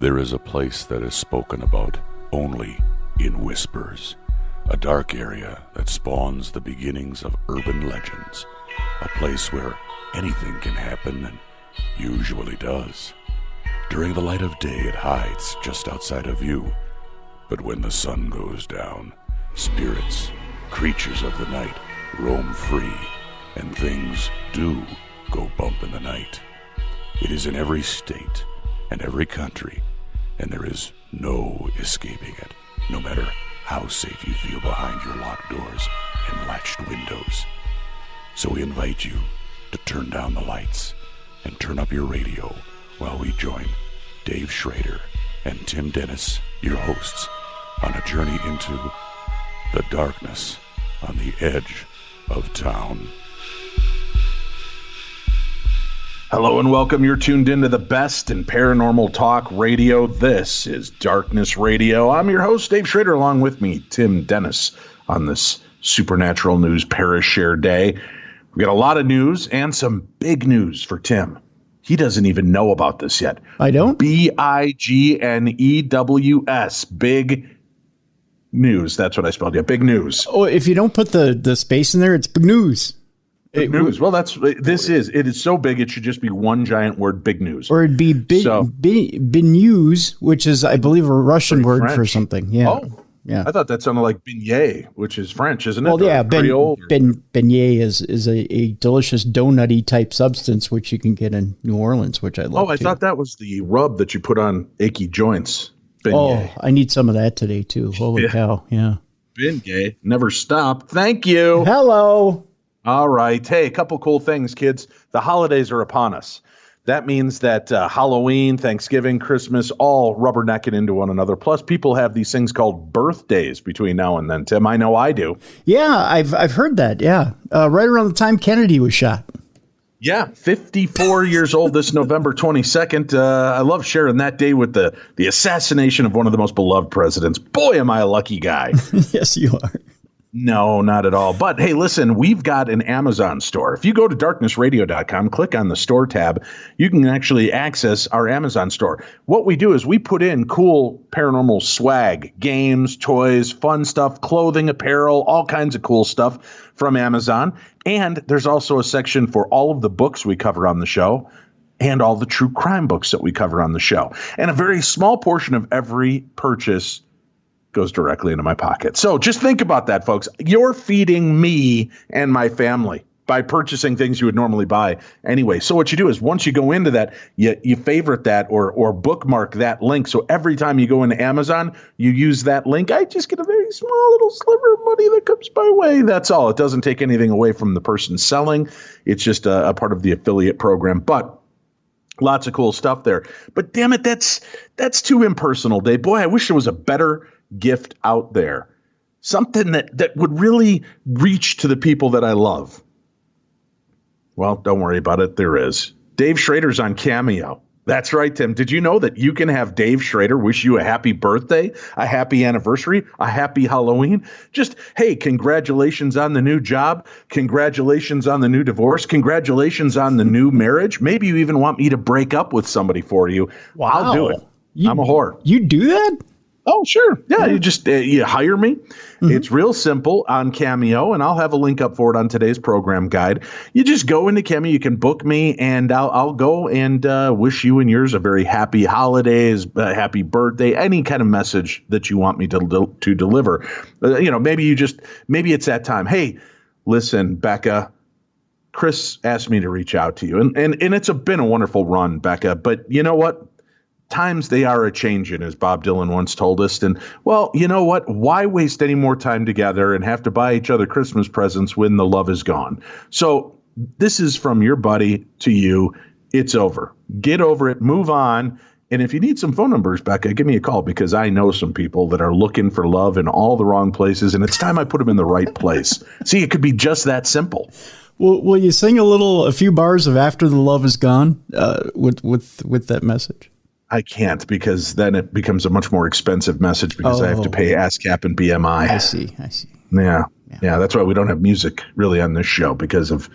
There is a place that is spoken about only in whispers, a dark area that spawns the beginnings of urban legends, a place where anything can happen and usually does. During the light of day, it hides just outside of view, but when the sun goes down, spirits, creatures of the night, roam free, and things do go bump in the night. It is in every state and every country, and there is no escaping it, no matter how safe you feel behind your locked doors and latched windows. So we invite you to turn down the lights and turn up your radio while we join Dave Schrader and Tim Dennis, your hosts, on a journey into the darkness on the edge of town. Hello and welcome. You're tuned into the best in paranormal talk radio. This is Darkness Radio. I'm your host, Dave Schrader, along with me, Tim Dennis, on this Supernatural News Parashare Day. We got a lot of news and some big news for Tim. He doesn't even know about this yet. I don't? Bignews. Big news. That's what I spelled. Yeah, big news. Oh, if you don't put the space in there, it's big news. Big news. Well, it is so big, it should just be one giant word, big news. Or it'd be news, which is, I believe, a Russian word French. For something. Yeah. Oh, yeah. I thought that sounded like beignet, which is French, isn't it? Well, yeah, Creole. beignet is a delicious donutty type substance, which you can get in New Orleans, which I love. Oh, I thought that was the rub that you put on achy joints. Beignet. Oh, I need some of that today, too. Holy cow. Yeah. Beignet. Never stop. Thank you. Hello. All right. Hey, a couple cool things, kids. The holidays are upon us. That means that Halloween, Thanksgiving, Christmas, all rubbernecking into one another. Plus, people have these things called birthdays between now and then. Tim, I know I do. Yeah, I've heard that. Yeah, right around the time Kennedy was shot. Yeah, 54 years old this November 22nd. I love sharing that day with the assassination of one of the most beloved presidents. Boy, am I a lucky guy. Yes, you are. No, not at all. But hey, listen, we've got an Amazon store. If you go to darknessradio.com, click on the store tab, you can actually access our Amazon store. What we do is we put in cool paranormal swag, games, toys, fun stuff, clothing, apparel, all kinds of cool stuff from Amazon. And there's also a section for all of the books we cover on the show and all the true crime books that we cover on the show. And a very small portion of every purchase goes directly into my pocket. So just think about that, folks. You're feeding me and my family by purchasing things you would normally buy anyway. So what you do is once you go into that, you favorite that or bookmark that link. So every time you go into Amazon, you use that link. I just get a very small little sliver of money that comes my way. That's all. It doesn't take anything away from the person selling. It's just a part of the affiliate program. But lots of cool stuff there. But damn it, that's too impersonal, Dave. Boy, I wish there was a better gift out there, something that would really reach to the people that I love. Well, don't worry about it. There is. Dave Schrader's on Cameo. That's right, Tim. Did you know that you can have Dave Schrader wish you a happy birthday, a happy anniversary, a happy Halloween? Just, hey, congratulations on the new job. Congratulations on the new divorce. Congratulations on the new marriage. Maybe you even want me to break up with somebody for you. Wow. I'll do it. I'm a whore. You do that? Oh, sure. Yeah, you just you hire me. Mm-hmm. It's real simple on Cameo, and I'll have a link up for it on today's program guide. You just go into Cameo. You can book me, and I'll go and wish you and yours a very happy holidays, happy birthday, any kind of message that you want me to deliver. Maybe it's that time. Hey, listen, Becca, Chris asked me to reach out to you, and it's been a wonderful run, Becca. But you know what? Times they are a-changin', as Bob Dylan once told us. And, well, you know what? Why waste any more time together and have to buy each other Christmas presents when the love is gone? So this is from your buddy to you. It's over. Get over it. Move on. And if you need some phone numbers, Becca, give me a call, because I know some people that are looking for love in all the wrong places, and it's time I put them in the right place. See, it could be just that simple. Well, will you sing a few bars of After the Love Is Gone with that message? I can't, because then it becomes a much more expensive message, because I have to pay ASCAP and BMI. I see. Yeah. That's why we don't have music really on this show, because of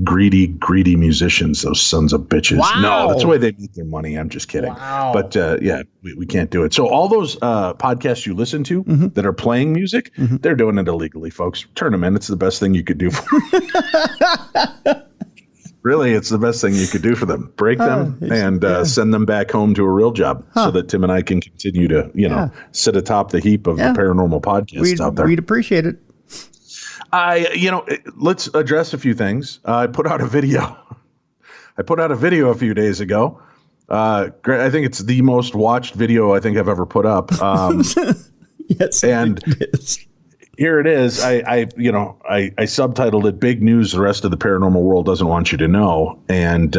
greedy musicians, those sons of bitches. Wow. No, that's the way they make their money. I'm just kidding. Wow. But we can't do it. So all those podcasts you listen to that are playing music, they're doing it illegally, folks. Turn them in. It's the best thing you could do for them. Really, it's the best thing you could do for them. Break them and send them back home to a real job so that Tim and I can continue to, sit atop the heap of the paranormal podcasts out there. We'd appreciate it. Let's address a few things. I put out a video. A few days ago. I think it's the most watched video I think I've ever put up. Yes, and it is. Here it is. I subtitled it "Big News the Rest of the Paranormal World Doesn't Want You to Know," and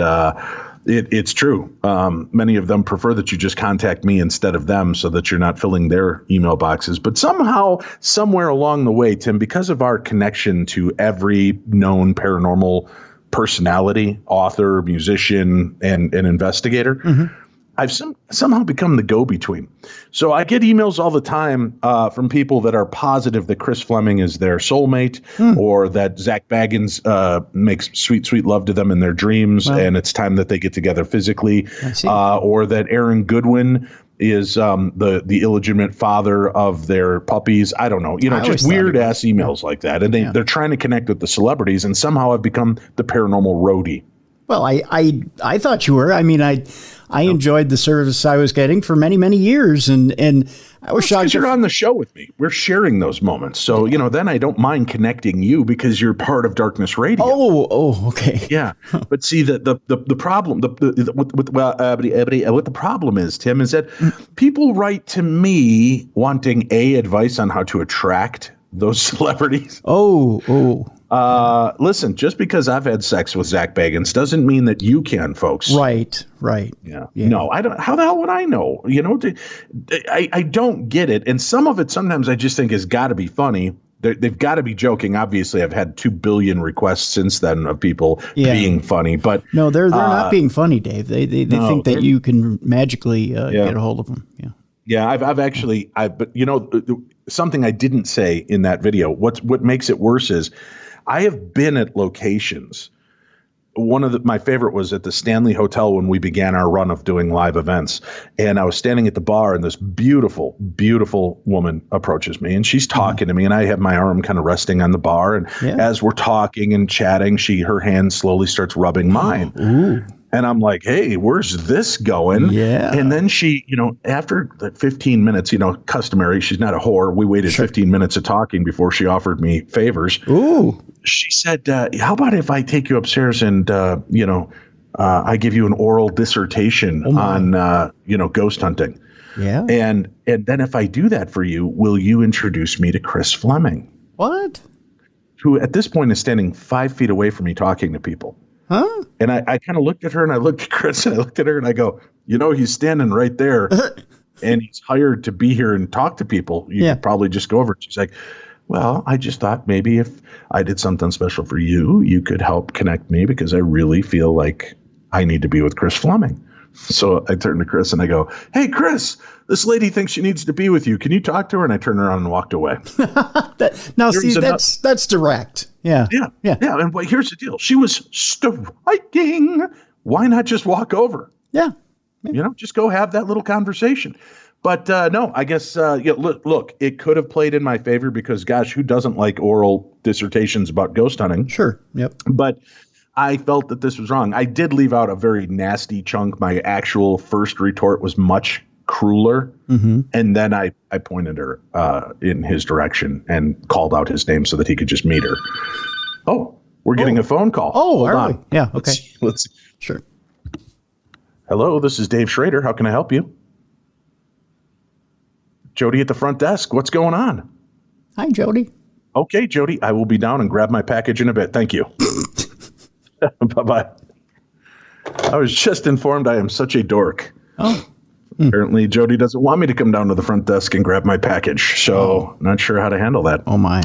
it's true. Many of them prefer that you just contact me instead of them, so that you're not filling their email boxes. But somehow, somewhere along the way, Tim, because of our connection to every known paranormal personality, author, musician, and investigator, I've somehow become the go-between. So I get emails all the time from people that are positive that Chris Fleming is their soulmate, or that Zach Baggins makes sweet, sweet love to them in their dreams, and it's time that they get together physically, or that Aaron Goodwin is the illegitimate father of their puppies. I don't know, just weird-ass emails like that. And they're trying to connect with the celebrities, and somehow I've become the paranormal roadie. Well, I thought you were. I mean, I enjoyed the service I was getting for many, many years, and I was shocked. You're on the show with me. We're sharing those moments, so then I don't mind connecting you because you're part of Darkness Radio. Oh, okay. Yeah, but see the problem. What the problem is, Tim, is that people write to me wanting advice on how to attract those celebrities. Listen, just because I've had sex with Zach Baggins doesn't mean that you can, folks. Right. Yeah. No, I don't. How the hell would I know? I don't get it. And some of it sometimes I just think has got to be funny. They've got to be joking. Obviously, I've had 2 billion requests since then of people being funny. But no, they're not being funny, Dave. They think that you can magically get a hold of them. Yeah. Yeah, I've actually, but something I didn't say in that video. What makes it worse is I have been at locations. One of my favorite was at the Stanley Hotel when we began our run of doing live events. And I was standing at the bar, and this beautiful, beautiful woman approaches me, and she's talking to me, and I have my arm kind of resting on the bar. And as we're talking and chatting, her hand slowly starts rubbing mine. Ooh. And I'm like, hey, where's this going? Yeah. And then she, after the 15 minutes, customary, she's not a whore. We waited 15 minutes of talking before she offered me favors. Ooh. She said, how about if I take you upstairs and, I give you an oral dissertation on, ghost hunting. Yeah. And then if I do that for you, will you introduce me to Chris Fleming? What? Who at this point is standing 5 feet away from me talking to people. Huh? And I kind of looked at her, and I looked at Chris, and I looked at her, and I go, he's standing right there, and he's hired to be here and talk to people. You could probably just go over. She's like, well, I just thought maybe if I did something special for you, you could help connect me, because I really feel like I need to be with Chris Fleming. So I turned to Chris and I go, hey, Chris, this lady thinks she needs to be with you. Can you talk to her? And I turned around and walked away. That's direct. Yeah. And here's the deal. She was striking. Why not just walk over? Yeah. Just go have that little conversation. But no, I guess, look, it could have played in my favor because, gosh, who doesn't like oral dissertations about ghost hunting? Sure. Yep. But I felt that this was wrong. I did leave out a very nasty chunk. My actual first retort was much crueler. Mm-hmm. And then I pointed her in his direction and called out his name so that he could just meet her. Oh, we're getting a phone call. Oh, hold on. Yeah. Okay. Let's see. Sure. Hello, this is Dave Schrader. How can I help you? Jody at the front desk. What's going on? Hi, Jody. Okay, Jody. I will be down and grab my package in a bit. Thank you. Bye-bye. I was just informed I am such a dork. Oh. Apparently, Jody doesn't want me to come down to the front desk and grab my package. So not sure how to handle that. Oh, my.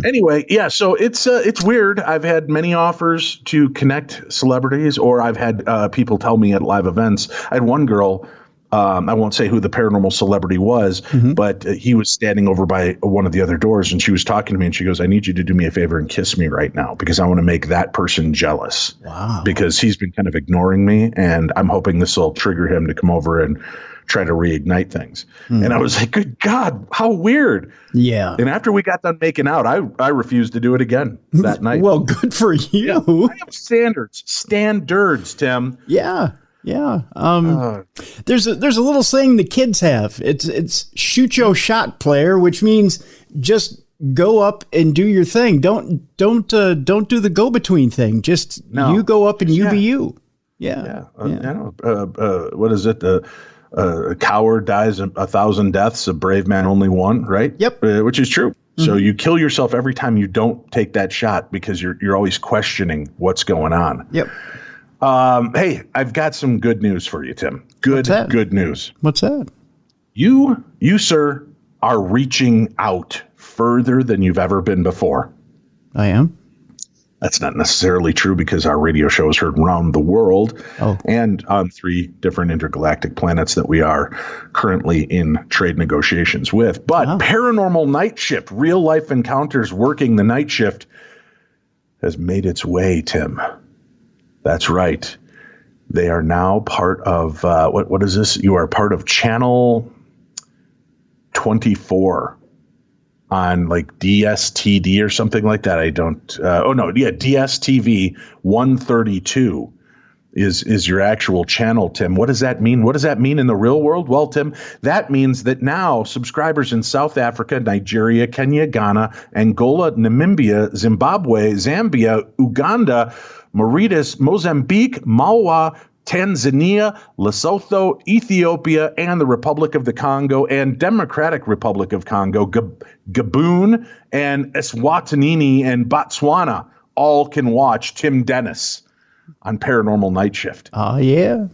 Anyway, yeah, so it's weird. I've had many offers to connect celebrities, or I've had people tell me at live events. I had one girl I won't say who the paranormal celebrity was, but he was standing over by one of the other doors, and she was talking to me, and she goes, I need you to do me a favor and kiss me right now because I want to make that person jealous. Wow. Because he's been kind of ignoring me, and I'm hoping this will trigger him to come over and try to reignite things. And I was like, good God, how weird. Yeah. And after we got done making out, I refused to do a again that night. Well, good for you. Yeah, I have standards, Tim. Yeah. Yeah. There's a little saying the kids have. It's shoot your shot, player, which means just go up and do your thing. Don't do the go between thing. Just you go up and you be you. Yeah. What is it? A coward dies 1,000 deaths. A brave man only one. Right. Yep. Which is true. So you kill yourself every time you don't take that shot because you're always questioning what's going on. Yep. Hey, I've got some good news for you, Tim. Good news. What's that? You, sir, are reaching out further than you've ever been before. I am. That's not necessarily true because our radio show is heard around the world and on 3 different intergalactic planets that we are currently in trade negotiations with. But Paranormal Night Shift, real life encounters working the night shift, has made its way, Tim. That's right. They are now part of, what is this? You are part of Channel 24 on like DSTD or something like that. I don't, DSTV 132 is your actual channel, Tim. What does that mean? What does that mean in the real world? Well, Tim, that means that now subscribers in South Africa, Nigeria, Kenya, Ghana, Angola, Namibia, Zimbabwe, Zambia, Uganda, Mauritius, Mozambique, Malawi, Tanzania, Lesotho, Ethiopia, and the Republic of the Congo, and Democratic Republic of Congo, Gabon, and Eswatini, and Botswana all can watch Tim Dennis on Paranormal Night Shift. Oh, yeah.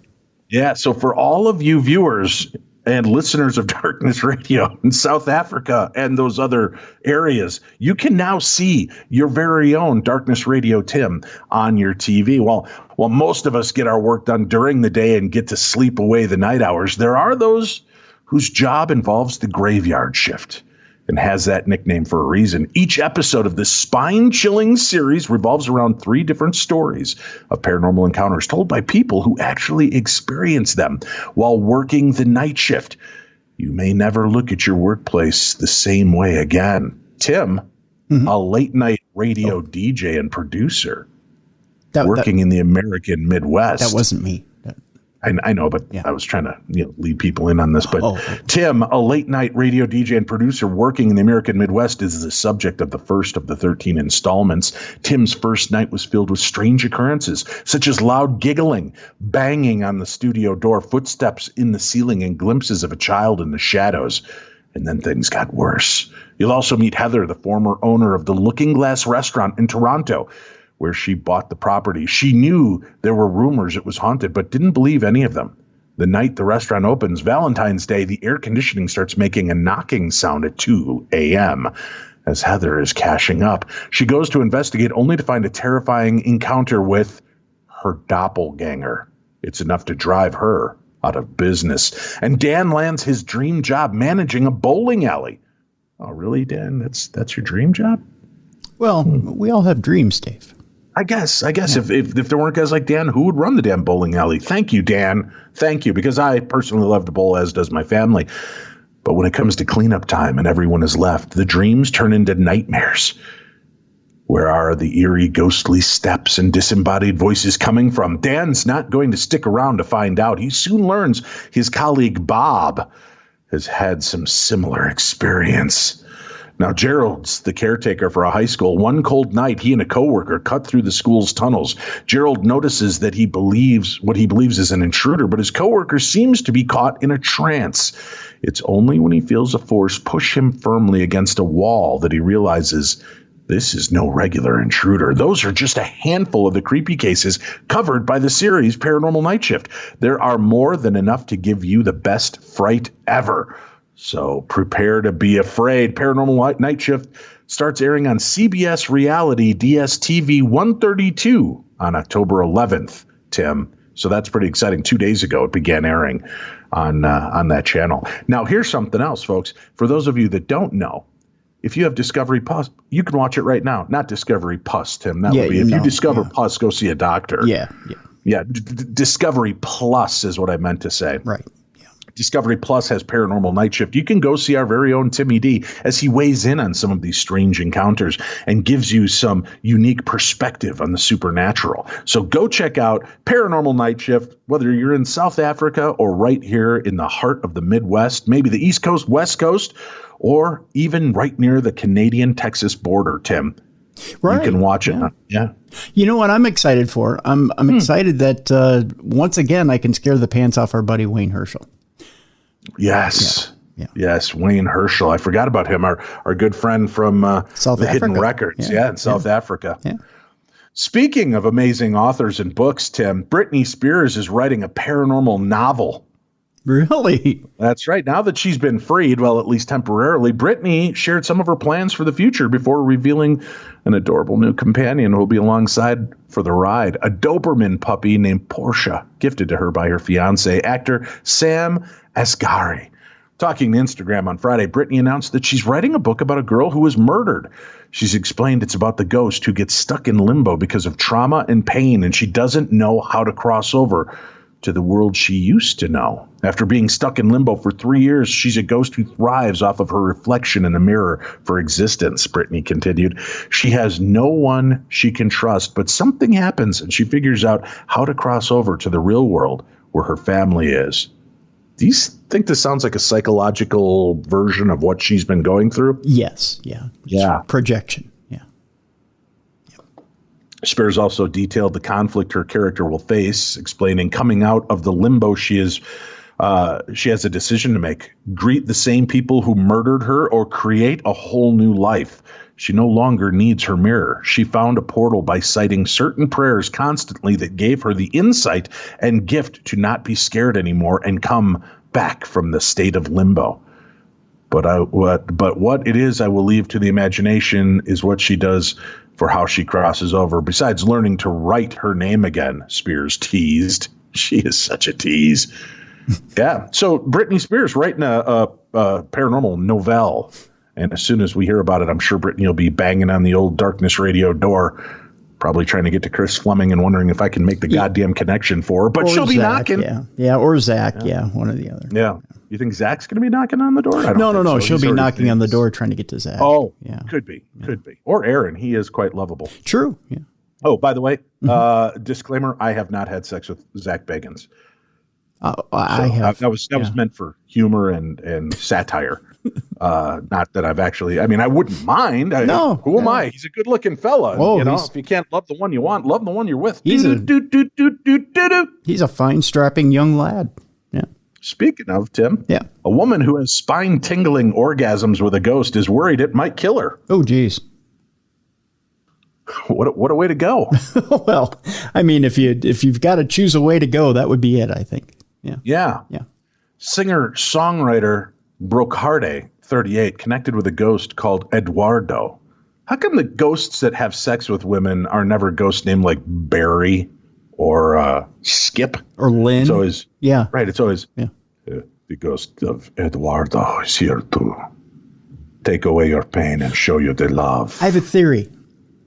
Yeah, so for all of you viewers and listeners of Darkness Radio in South Africa and those other areas, you can now see your very own Darkness Radio Tim on your TV. While most of us get our work done during the day and get to sleep away the night hours, there are those whose job involves the graveyard shift and has that nickname for a reason. Each episode of this spine-chilling series revolves around 3 different stories of paranormal encounters told by people who actually experience them while working the night shift. You may never look at your workplace the same way again. Tim, a late-night radio DJ and producer working in the American Midwest. That wasn't me. I know, but I was trying to lead people in on this. But Tim, a late-night radio DJ and producer working in the American Midwest, is the subject of the first of the 13 installments. Tim's first night was filled with strange occurrences, such as loud giggling, banging on the studio door, footsteps in the ceiling, and glimpses of a child in the shadows. And then things got worse. You'll also meet Heather, the former owner of the Looking Glass restaurant in Toronto, where she bought the property. She knew there were rumors it was haunted, but didn't believe any of them. The night the restaurant opens, Valentine's Day, the air conditioning starts making a knocking sound at 2 a.m. As Heather is cashing up, she goes to investigate only to find a terrifying encounter with her doppelganger. It's enough to drive her out of business. And Dan lands his dream job managing a bowling alley. Oh, really, Dan? That's your dream job? Well, we all have dreams, Dave. I guess if there weren't guys like Dan, who would run the damn bowling alley? Thank you, Dan. Thank you, because I personally love to bowl, as does my family. But when it comes to cleanup time and everyone is left, the dreams turn into nightmares. Where are the eerie, ghostly steps and disembodied voices coming from? Dan's not going to stick around to find out. He soon learns his colleague Bob has had some similar experience. Now, Gerald's the caretaker for a high school. One cold night, he and a coworker cut through the school's tunnels. Gerald notices that he believes is an intruder, but his coworker seems to be caught in a trance. It's only when he feels a force push him firmly against a wall that he realizes this is no regular intruder. Those are just a handful of the creepy cases covered by the series Paranormal Night Shift. There are more than enough to give you the best fright ever. So prepare to be afraid. Paranormal Night Shift starts airing on CBS Reality DSTV 132 on October 11th, Tim. So that's pretty exciting. 2 days ago, it began airing on that channel. Now, here's something else, folks. For those of you that don't know, if you have Discovery Plus, you can watch it right now. Not Discovery Plus, Tim. That would be if you discover Plus, go see a doctor. Yeah. Discovery Plus is what I meant to say. Right. Discovery Plus has Paranormal Night Shift. You can go see our very own Timmy D as he weighs in on some of these strange encounters and gives you some unique perspective on the supernatural. So go check out Paranormal Night Shift, whether you're in South Africa or right here in the heart of the Midwest, maybe the East Coast, West Coast, or even right near the Canadian-Texas border, Tim. Right. You can watch it. Yeah. You know what I'm excited for? I'm excited that once again I can scare the pants off our buddy Wayne Herschel. Yes. Yes, Wayne Herschel. I forgot about him, our good friend from South the Africa. Hidden Records. In South Africa. Yeah. Speaking of amazing authors and books, Tim, Britney Spears is writing a paranormal novel. Really? That's right. Now that she's been freed, well, at least temporarily, Britney shared some of her plans for the future before revealing an adorable new companion who will be alongside for the ride. A Doberman puppy named Portia, gifted to her by her fiancé, actor Sam Asghari. Talking to Instagram on Friday, Britney announced that she's writing a book about a girl who was murdered. She's explained it's about the ghost who gets stuck in limbo because of trauma and pain, and she doesn't know how to cross over to the world she used to know. After being stuck in limbo for 3 years, she's a ghost who thrives off of her reflection in a mirror for existence, Britney continued. She has no one she can trust, but something happens and she figures out how to cross over to the real world where her family is. Do you think this sounds like a psychological version of what she's been going through? Yes. Yeah. Yeah. Projection. Spears also detailed the conflict her character will face, explaining coming out of the limbo she has a decision to make: greet the same people who murdered her or create a whole new life. She no longer needs her mirror. She found a portal by citing certain prayers constantly that gave her the insight and gift to not be scared anymore and come back from the state of limbo. But what it is I will leave to the imagination is what she does for how she crosses over. Besides learning to write her name again, Spears teased. She is such a tease. Yeah. So Britney Spears writing a paranormal novelle. And as soon as we hear about it, I'm sure Britney will be banging on the old Darkness Radio door, probably trying to get to Chris Fleming and wondering if I can make the goddamn connection for her. But or she'll be Zach, knocking. Yeah, or Zach. Yeah, one or the other. Yeah. You think Zach's going to be knocking on the door? No. So. She'll be knocking on the door trying to get to Zach. Oh, yeah. Could be. Or Aaron. He is quite lovable. True. Yeah. Oh, by the way, disclaimer, I have not had sex with Zach Bagans. I have. That was meant for humor and satire. Not that I've actually, I wouldn't mind. Who am I? He's a good looking fella. Oh, if you can't love the one you want, love the one you're with. He's a fine, strapping young lad. Yeah. Speaking of, Tim, a woman who has spine-tingling orgasms with a ghost is worried it might kill her. Oh, geez. What a way to go. Well, if you've got to choose a way to go, that would be it, I think. Yeah. Singer-songwriter Brocarde, 38, connected with a ghost called Eduardo. How come the ghosts that have sex with women are never ghosts named like Barry or Skip? Or Lynn? It's always, right, it's always, the ghost of Eduardo is here to take away your pain and show you the love. I have a theory.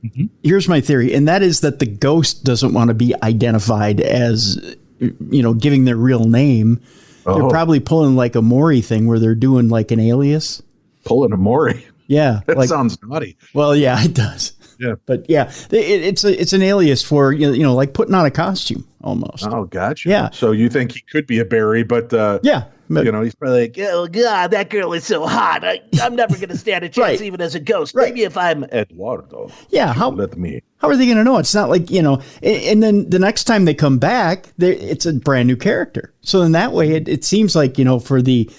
Mm-hmm. Here's my theory, and that is that the ghost doesn't want to be identified as, giving their real name. They're probably pulling like a Maury thing where they're doing like an alias. Pulling a Maury? Yeah. That sounds naughty. Well, yeah, it does. Yeah. But yeah, it's an alias for, like putting on a costume almost. Oh, gotcha. Yeah. So you think he could be a Barry, but he's probably like, oh God, that girl is so hot. I'm never going to stand a chance even as a ghost. Right. Maybe if I'm Eduardo. Yeah. How are they going to know? It's not like, and then the next time they come back, it's a brand new character. So in that way, it seems like, for the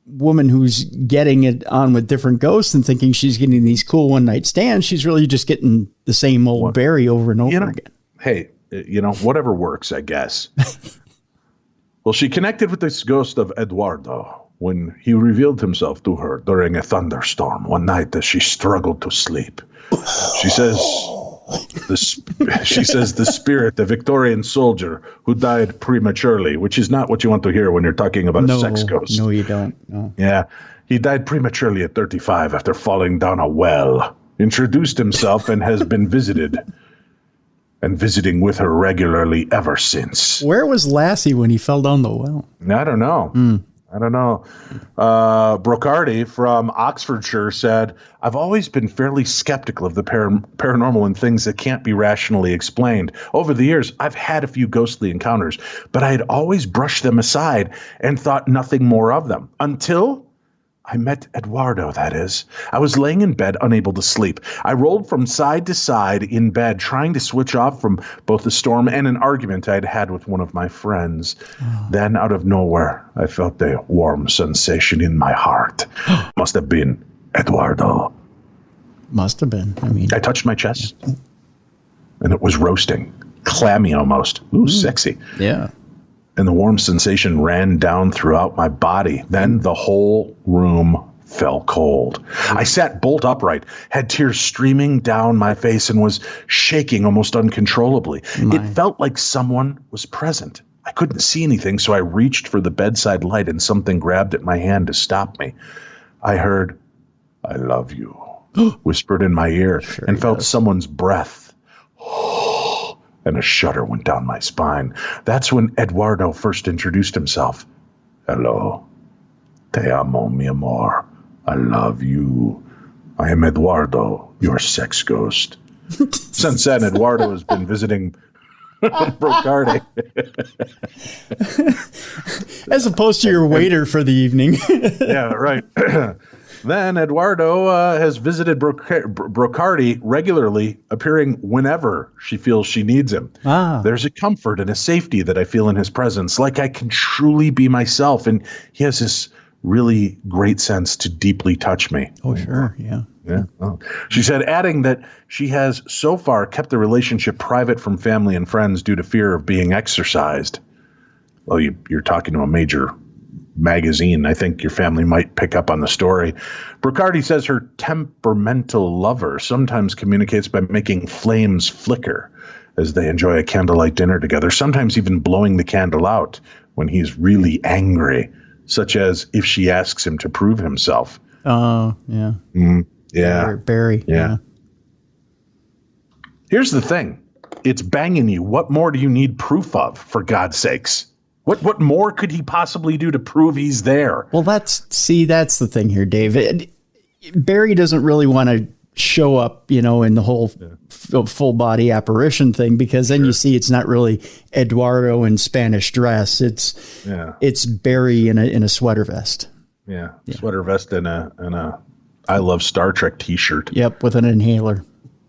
woman who's getting it on with different ghosts and thinking she's getting these cool one night stands, she's really just getting the same old Barry over and over again. Hey, whatever works, I guess. Well, she connected with this ghost of Eduardo when he revealed himself to her during a thunderstorm one night as she struggled to sleep. She says She says the spirit, the Victorian soldier who died prematurely, which is not what you want to hear when you're talking about a sex ghost. No, you don't. No. Yeah. He died prematurely at 35 after falling down a well. Introduced himself and has been visited. And visiting with her regularly ever since. Where was Lassie when he fell down the well? I don't know. I don't know. Brocardi from Oxfordshire said, I've always been fairly skeptical of the paranormal and things that can't be rationally explained. Over the years, I've had a few ghostly encounters, but I had always brushed them aside and thought nothing more of them. Until I met Eduardo, that is. I was laying in bed, unable to sleep. I rolled from side to side in bed, trying to switch off from both the storm and an argument I had had with one of my friends. Then, out of nowhere, I felt a warm sensation in my heart. Must have been Eduardo. Must have been. I touched my chest, and it was roasting. Clammy almost. Ooh, sexy. Yeah. And the warm sensation ran down throughout my body. Then the whole room fell cold. I sat bolt upright, had tears streaming down my face, and was shaking almost uncontrollably. It felt like someone was present. I couldn't see anything, so I reached for the bedside light, and something grabbed at my hand to stop me. I heard, I love you, whispered in my ear, and felt someone's breath. And a shudder went down my spine. That's when Eduardo first introduced himself. Hello. Te amo, mi amor. I love you. I am Eduardo, your sex ghost. Since then, Eduardo has been visiting Brocardi. As opposed to your waiter for the evening. Yeah, right. Then Eduardo has visited Brocardi regularly, appearing whenever she feels she needs him. There's a comfort and a safety that I feel in his presence, like I can truly be myself, and he has this really great sense to deeply touch me. Oh, sure, yeah. Yeah. Oh. She said, adding that she has so far kept the relationship private from family and friends due to fear of being exorcised. Well, you're talking to a major magazine. I think your family might pick up on the story. Brocardi says her temperamental lover sometimes communicates by making flames flicker as they enjoy a candlelight dinner together, sometimes even blowing the candle out when he's really angry, such as if she asks him to prove himself. Oh, yeah. Yeah. Barry. Yeah. Here's the thing. It's banging you. What more do you need proof of, for God's sakes? What more could he possibly do to prove he's there? Well, that's the thing here, Dave. Barry doesn't really want to show up, in the whole full body apparition thing, because then you see it's not really Eduardo in Spanish dress. It's Barry in a sweater vest. Yeah. Sweater vest and a I Love Star Trek t-shirt. Yep, with an inhaler.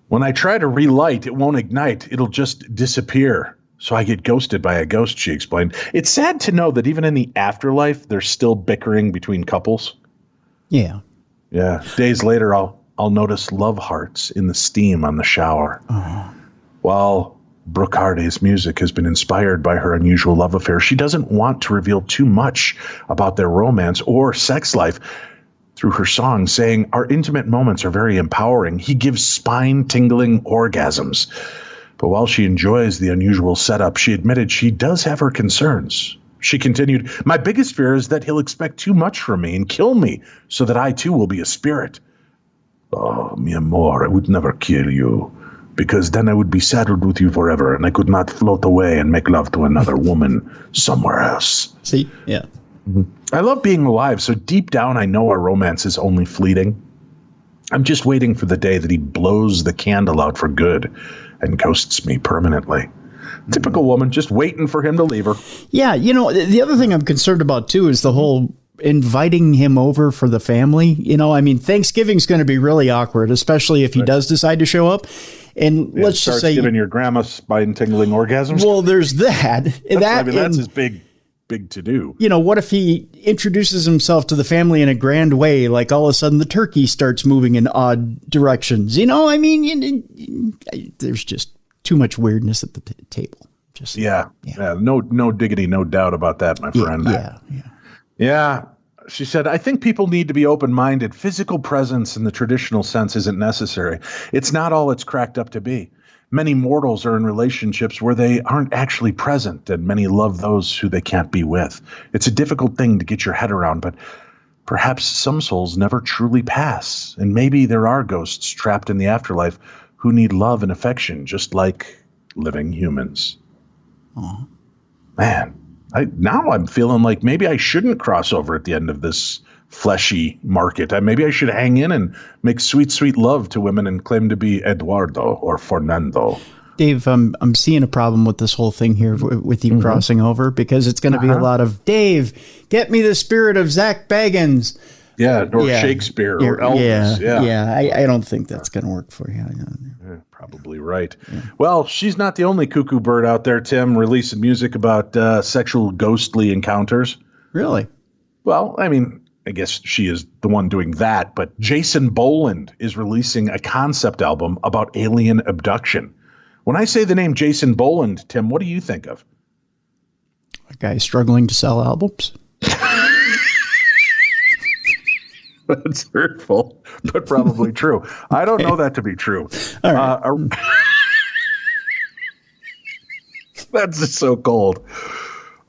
When I try to relight, it won't ignite. It'll just disappear. So I get ghosted by a ghost, she explained. It's sad to know that even in the afterlife, there's still bickering between couples. Yeah. Yeah. Days later, I'll notice love hearts in the steam on the shower. While Brocardi's music has been inspired by her unusual love affair, she doesn't want to reveal too much about their romance or sex life through her song, saying, our intimate moments are very empowering. He gives spine-tingling orgasms. But while she enjoys the unusual setup, she admitted she does have her concerns. She continued, my biggest fear is that he'll expect too much from me and kill me so that I too will be a spirit. Oh, mi amor, I would never kill you, because then I would be saddled with you forever and I could not float away and make love to another woman somewhere else. See? Yeah. I love being alive, so deep down I know our romance is only fleeting. I'm just waiting for the day that he blows the candle out for good and ghosts me permanently. Typical woman, just waiting for him to leave her. Yeah, the other thing I'm concerned about, too, is the whole inviting him over for the family. Thanksgiving's going to be really awkward, especially if he does decide to show up. And let's just say, giving your grandma spine-tingling orgasms. Well, there's that. That's his big to do. What if he introduces himself to the family in a grand way, like all of a sudden the turkey starts moving in odd directions? There's just too much weirdness at the table. No diggity, no doubt about that, my friend. Yeah. She said, I think people need to be open-minded. Physical presence in the traditional sense isn't necessary. It's not all it's cracked up to be. Many mortals are in relationships where they aren't actually present, and many love those who they can't be with. It's a difficult thing to get your head around, but perhaps some souls never truly pass, and maybe there are ghosts trapped in the afterlife who need love and affection, just like living humans. Aww. Man, now I'm feeling like maybe I shouldn't cross over at the end of this fleshy market. Maybe I should hang in and make sweet, sweet love to women and claim to be Eduardo or Fernando. Dave, I'm seeing a problem with this whole thing here with you crossing over, because it's going to be a lot of, Dave, get me the spirit of Zach Baggins. Yeah, or Shakespeare or Elvis. Yeah. I don't think that's going to work for you. Probably right. Yeah. Well, she's not the only cuckoo bird out there, Tim, releasing music about sexual ghostly encounters. Really? Well, I mean, I guess she is the one doing that, but Jason Boland is releasing a concept album about alien abduction. When I say the name Jason Boland, Tim, what do you think of? A guy struggling to sell albums? That's hurtful, but probably true. I don't know that to be true. All right. That's just so cold.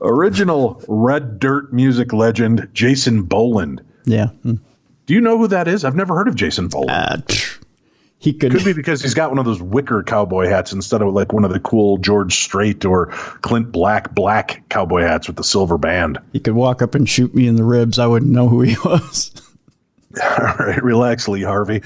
Original Red Dirt music legend Jason Boland. Yeah. Do you know who that is? I've never heard of Jason Boland. He could be because he's got one of those wicker cowboy hats instead of like one of the cool George Strait or Clint black cowboy hats with the silver band. He could walk up and shoot me in the ribs. I wouldn't know who he was. All right, relax, Lee Harvey.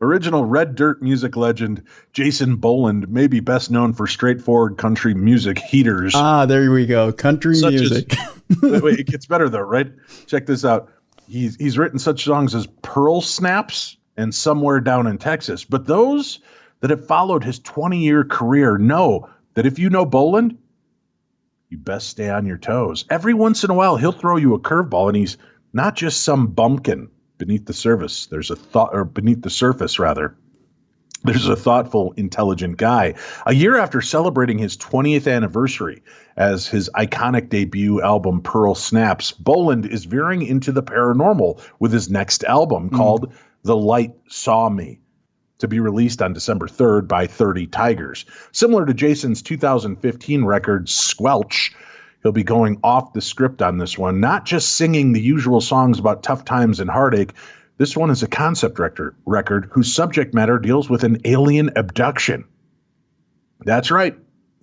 Original Red Dirt music legend Jason Boland may be best known for straightforward country music heaters. There we go. Country music. Wait, it gets better though, right? Check this out. He's written such songs as Pearl Snaps and Somewhere Down in Texas. But those that have followed his 20-year career know that if you know Boland, you best stay on your toes. Every once in a while, he'll throw you a curveball, and he's not just some bumpkin beneath the surface. There's a thoughtful, intelligent guy. A year after celebrating his 20th anniversary as his iconic debut album, Pearl Snaps, Boland is veering into the paranormal with his next album called The Light Saw Me, to be released on December 3rd by 30 Tigers. Similar to Jason's 2015 record, Squelch, he'll be going off the script on this one, not just singing the usual songs about tough times and heartache. This one is a concept record whose subject matter deals with an alien abduction. That's right.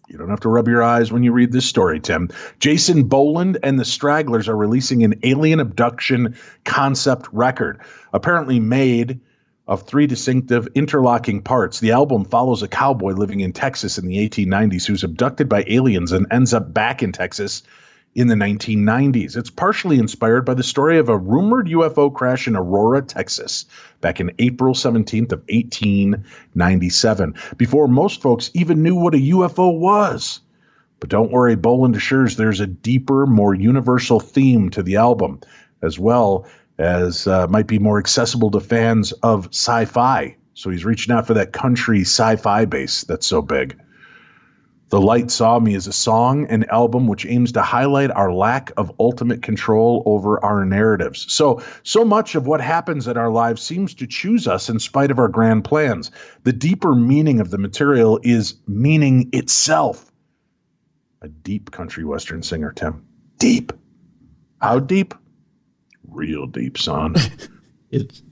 You don't have to rub your eyes when you read this story, Tim. Jason Boland and the Stragglers are releasing an alien abduction concept record, apparently made of 3 distinctive interlocking parts. The album follows a cowboy living in Texas in the 1890s who's abducted by aliens and ends up back in Texas in the 1990s. It's partially inspired by the story of a rumored UFO crash in Aurora, Texas, back in April 17th of 1897, before most folks even knew what a UFO was. But don't worry, Boland assures there's a deeper, more universal theme to the album, as well as might be more accessible to fans of sci-fi. So he's reaching out for that country sci-fi base that's so big. The Light Saw Me is a song and album which aims to highlight our lack of ultimate control over our narratives. So much of what happens in our lives seems to choose us in spite of our grand plans. The deeper meaning of the material is meaning itself. A deep country western singer, Tim. Deep. How deep? Real deep, son. It's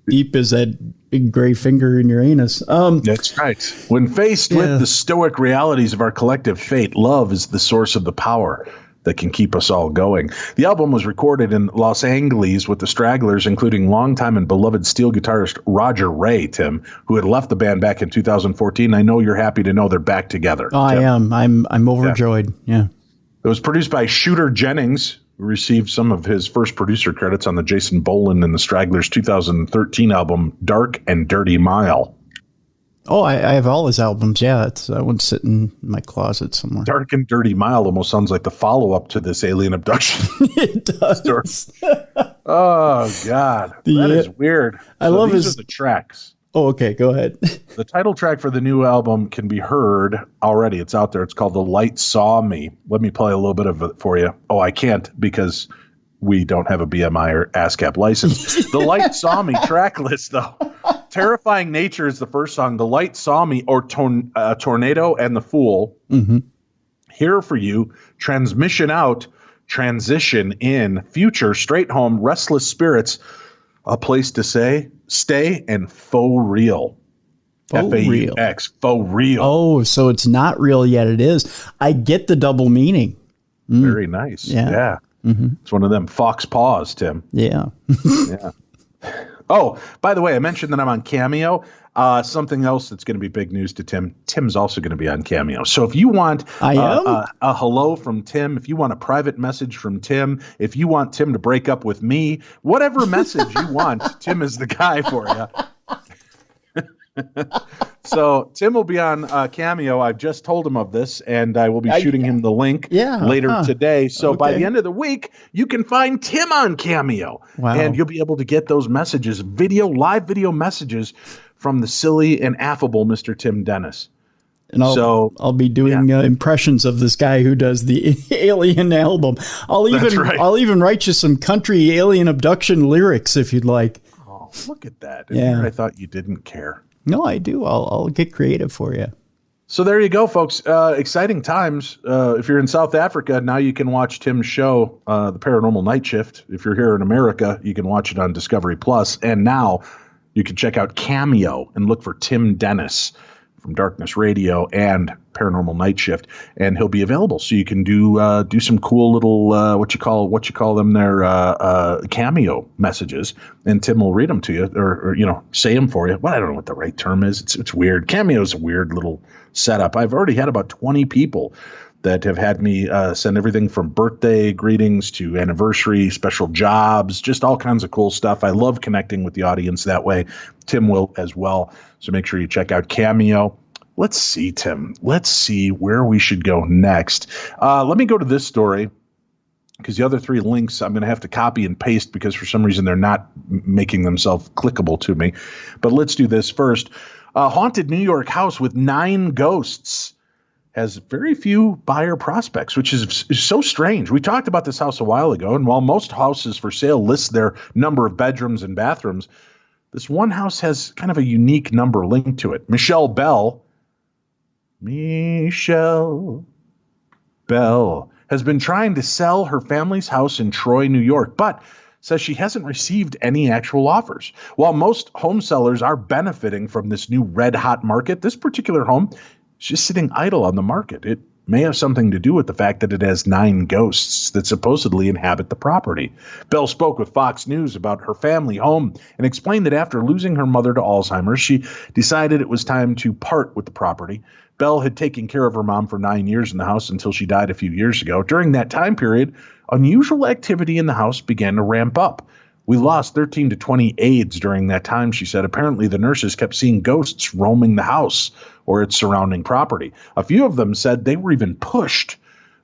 deep as that big gray finger in your anus. That's right. When faced with the stoic realities of our collective fate, love is the source of the power that can keep us all going. The album was recorded in Los Angeles with the Stragglers, including longtime and beloved steel guitarist Roger Ray, Tim, who had left the band back in 2014. I know you're happy to know they're back together. Oh, I am. I'm overjoyed. Yeah. It was produced by Shooter Jennings, who received some of his first producer credits on the Jason Boland and the Stragglers 2013 album, Dark and Dirty Mile. Oh, I have all his albums. Yeah, that one's sitting in my closet somewhere. Dark and Dirty Mile almost sounds like the follow-up to this alien abduction. It does. Oh, God. That is weird. I love these are the tracks. Oh, okay. Go ahead. The title track for the new album can be heard already. It's out there. It's called The Light Saw Me. Let me play a little bit of it for you. Oh, I can't because we don't have a BMI or ASCAP license. The Light Saw Me track list, though, Terrifying Nature is the first song. The Light Saw Me, or Tornado and the Fool. Mm-hmm. Here for You, Transmission Out, Transition In, Future, Straight Home, Restless Spirits, A Place to Stay, and Faux Real. F-A-U-X, Faux Real. Oh, so it's not real yet. It is. I get the double meaning. Very nice. Yeah. Mm-hmm. It's one of them fox paws, Tim. Yeah. Yeah. Oh, by the way, I mentioned that I'm on Cameo. Something else that's going to be big news to Tim. Tim's also going to be on Cameo. So if you want a hello from Tim, if you want a private message from Tim, if you want Tim to break up with me, whatever message you want, Tim is the guy for you. So Tim will be on Cameo. I've just told him of this, and I will be shooting him the link later today. So by the end of the week, you can find Tim on Cameo. Wow. And you'll be able to get those messages, live video messages from the silly and affable Mr. Tim Dennis. And I'll be doing impressions of this guy who does the Alien album. I'll even write you some country alien abduction lyrics if you'd like. Oh, look at that. Here I thought you didn't care. No, I do. I'll get creative for you. So there you go, folks. Exciting times. If you're in South Africa, now you can watch Tim's show, The Paranormal Night Shift. If you're here in America, you can watch it on Discovery Plus. And now you can check out Cameo and look for Tim Dennis from Darkness Radio and Paranormal Night Shift, and he'll be available. So you can do some cool little what you call them there cameo messages, and Tim will read them to you, or say them for you. Well, I don't know what the right term is. It's weird. Cameo is a weird little setup. I've already had about 20 people that have had me send everything from birthday greetings to anniversary, special jobs, just all kinds of cool stuff. I love connecting with the audience that way. Tim will as well. So make sure you check out Cameo. Let's see, Tim. Let's see where we should go next. Let me go to this story, because the other three links I'm going to have to copy and paste because for some reason they're not making themselves clickable to me. But let's do this first. Haunted New York house with 9 ghosts has very few buyer prospects, which is so strange. We talked about this house a while ago, and while most houses for sale list their number of bedrooms and bathrooms, this one house has kind of a unique number linked to it. Michelle Bell has been trying to sell her family's house in Troy, New York, but says she hasn't received any actual offers. While most home sellers are benefiting from this new red-hot market, this particular home is just sitting idle on the market. It may have something to do with the fact that it has 9 ghosts that supposedly inhabit the property. Bell spoke with Fox News about her family home and explained that after losing her mother to Alzheimer's, she decided it was time to part with the property. Bell had taken care of her mom for 9 years in the house until she died a few years ago. During that time period, unusual activity in the house began to ramp up. We lost 13 to 20 aides during that time, she said. Apparently, the nurses kept seeing ghosts roaming the house or its surrounding property. A few of them said they were even pushed,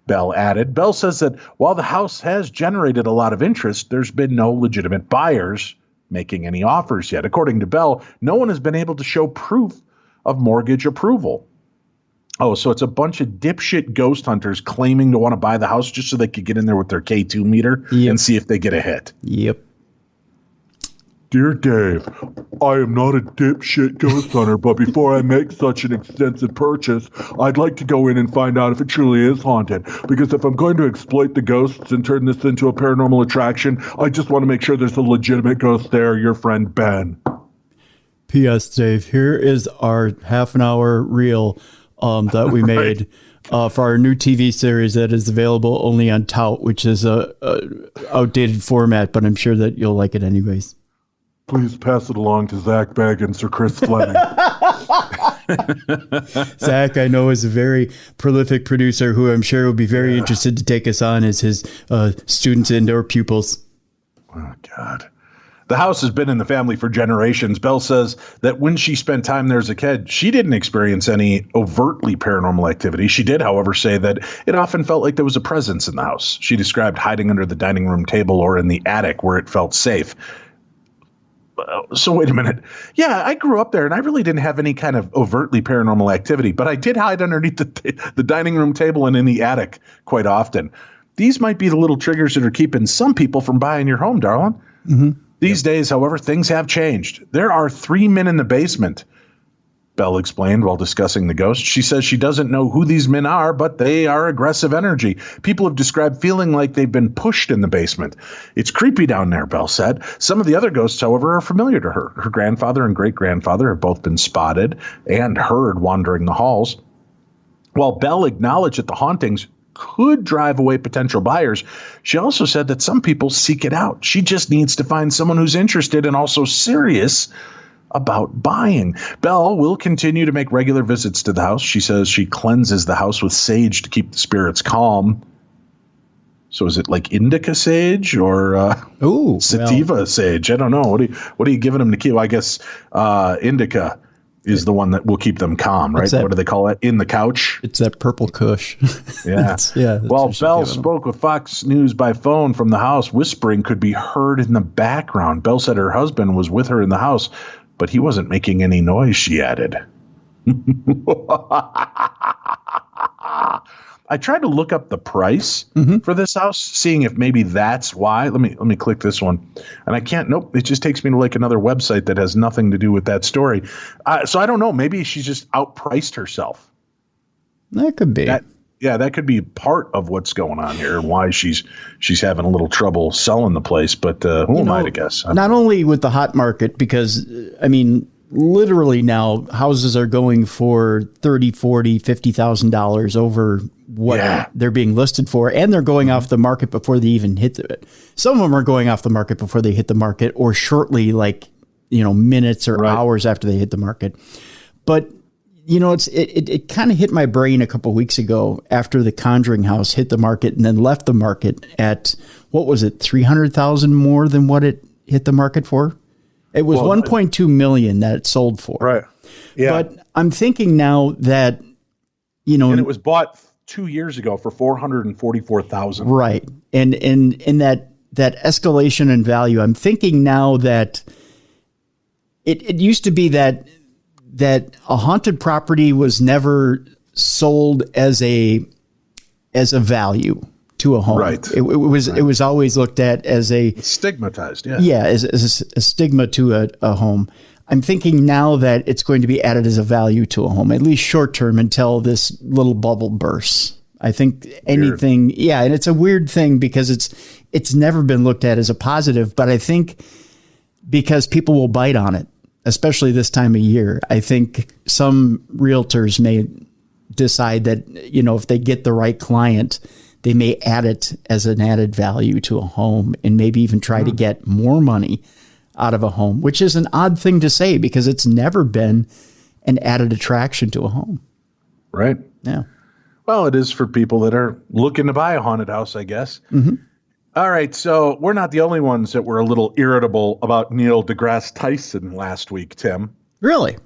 Bell added. Bell says that while the house has generated a lot of interest, there's been no legitimate buyers making any offers yet. According to Bell, no one has been able to show proof of mortgage approval. Oh, so it's a bunch of dipshit ghost hunters claiming to want to buy the house just so they could get in there with their K2 meter and see if they get a hit. Yep. Dear Dave, I am not a dipshit ghost hunter, but before I make such an extensive purchase, I'd like to go in and find out if it truly is haunted. Because if I'm going to exploit the ghosts and turn this into a paranormal attraction, I just want to make sure there's a legitimate ghost there. Your friend, Ben. P.S. Dave, here is our half-an-hour reel that we made for our new TV series that is available only on Tout, which is a outdated format, but I'm sure that you'll like it anyways. Please pass it along to Zach Baggins or Chris Fleming. Zach, I know, is a very prolific producer who I'm sure will be very interested to take us on as his students and or pupils. Oh, God. The house has been in the family for generations. Bell says that when she spent time there as a kid, she didn't experience any overtly paranormal activity. She did, however, say that it often felt like there was a presence in the house. She described hiding under the dining room table or in the attic where it felt safe. So wait a minute. Yeah, I grew up there and I really didn't have any kind of overtly paranormal activity, but I did hide underneath the dining room table and in the attic quite often. These might be the little triggers that are keeping some people from buying your home, darling. Mm-hmm. These days, however, things have changed. There are 3 men in the basement, Belle explained while discussing the ghost. She says she doesn't know who these men are, but they are aggressive energy. People have described feeling like they've been pushed in the basement. It's creepy down there, Belle said. Some of the other ghosts, however, are familiar to her. Her grandfather and great-grandfather have both been spotted and heard wandering the halls. While Belle acknowledged that the hauntings could drive away potential buyers, she also said that some people seek it out. She just needs to find someone who's interested and also serious about buying. Belle will continue to make regular visits to the house. She says she cleanses the house with sage to keep the spirits calm. So is it like indica sage or sativa sage? I don't know. What are you giving them to keep? Well, I guess indica is the one that will keep them calm, right? What do they call it? In the couch? It's that purple kush. Yeah. Well, Belle spoke with Fox News by phone from the house. Whispering could be heard in the background. Belle said her husband was with her in the house, but he wasn't making any noise, she added. I tried to look up the price for this house, seeing if maybe that's why. Let me click this one. And I can't. Nope. It just takes me to like another website that has nothing to do with that story. So I don't know. Maybe she's just outpriced herself. That could be. That could be part of what's going on here and why she's having a little trouble selling the place. But who am I to guess? Not only with the hot market, because, I mean, literally now houses are going for $30,000, $40,000, $50,000 over what they're being listed for. And they're going off the market before they even hit it. Some of them are going off the market before they hit the market or shortly, like, minutes or hours after they hit the market. But it kind of hit my brain a couple of weeks ago after the Conjuring house hit the market and then left the market at, what was it, 300,000 more than what it hit the market for? It was 1.2 million that it sold for. Right. Yeah. But I'm thinking now that, and it was bought 2 years ago for 444,000. Right. And that escalation in value, I'm thinking now that it used to be that a haunted property was never sold as a value to a home. Right. It was always looked at as it's stigmatized. Yeah. Yeah. As a stigma to a home. I'm thinking now that it's going to be added as a value to a home, at least short term, until this little bubble bursts. I think anything. Weird. Yeah. And it's a weird thing because it's never been looked at as a positive, but I think because people will bite on it, especially this time of year. I think some realtors may decide that, if they get the right client, they may add it as an added value to a home and maybe even try to get more money out of a home, which is an odd thing to say because it's never been an added attraction to a home. Right. Yeah. Well, it is for people that are looking to buy a haunted house, I guess. Mm-hmm. All right, so we're not the only ones that were a little irritable about Neil deGrasse Tyson last week, Tim. Really?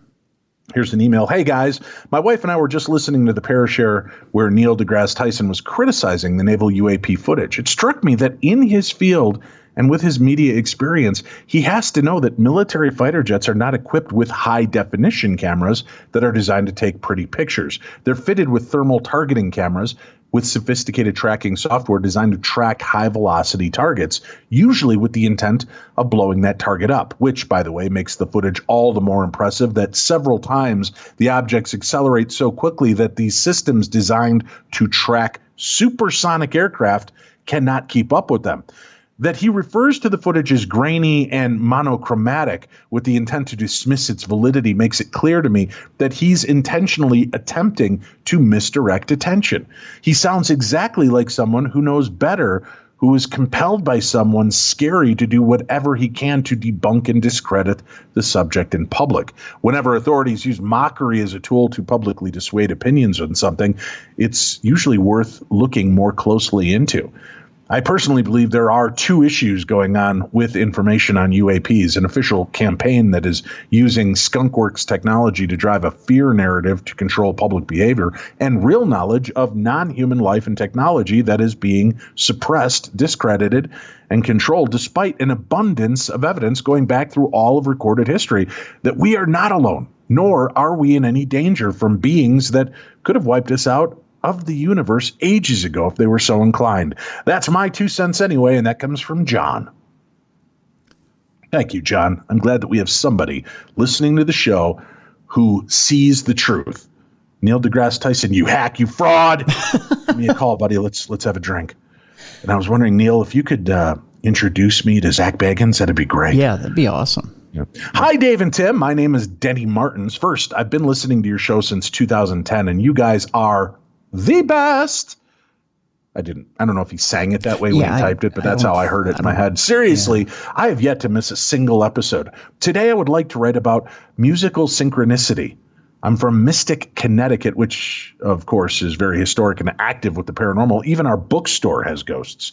Here's an email. Hey, guys, my wife and I were just listening to the Parashare where Neil deGrasse Tyson was criticizing the naval UAP footage. It struck me that in his field and with his media experience, he has to know that military fighter jets are not equipped with high-definition cameras that are designed to take pretty pictures. They're fitted with thermal targeting cameras with sophisticated tracking software designed to track high-velocity targets, usually with the intent of blowing that target up, which, by the way, makes the footage all the more impressive that several times the objects accelerate so quickly that these systems designed to track supersonic aircraft cannot keep up with them. That he refers to the footage as grainy and monochromatic with the intent to dismiss its validity makes it clear to me that he's intentionally attempting to misdirect attention. He sounds exactly like someone who knows better, who is compelled by someone scary to do whatever he can to debunk and discredit the subject in public. Whenever authorities use mockery as a tool to publicly dissuade opinions on something, it's usually worth looking more closely into. I personally believe there are two issues going on with information on UAPs, an official campaign that is using skunkworks technology to drive a fear narrative to control public behavior, and real knowledge of non-human life and technology that is being suppressed, discredited, and controlled despite an abundance of evidence going back through all of recorded history that we are not alone, nor are we in any danger from beings that could have wiped us out of the universe ages ago if they were so inclined. That's my 2 cents anyway, and that comes from John. Thank you, John. I'm glad that we have somebody listening to the show who sees the truth. Neil deGrasse Tyson, you hack, you fraud. Give me a call, buddy. Let's have a drink. And I was wondering, Neil, if you could introduce me to Zach Baggins, that'd be great. Yeah, that'd be awesome. Yeah. Hi, Dave and Tim. My name is Denny Martins. First, I've been listening to your show since 2010, and you guys are the best. I don't know if he sang it that way when he typed it, but that's how I heard it in my head. Seriously, I have yet to miss a single episode. Today, I would like to write about musical synchronicity. I'm from Mystic, Connecticut, which, of course, is very historic and active with the paranormal. Even our bookstore has ghosts.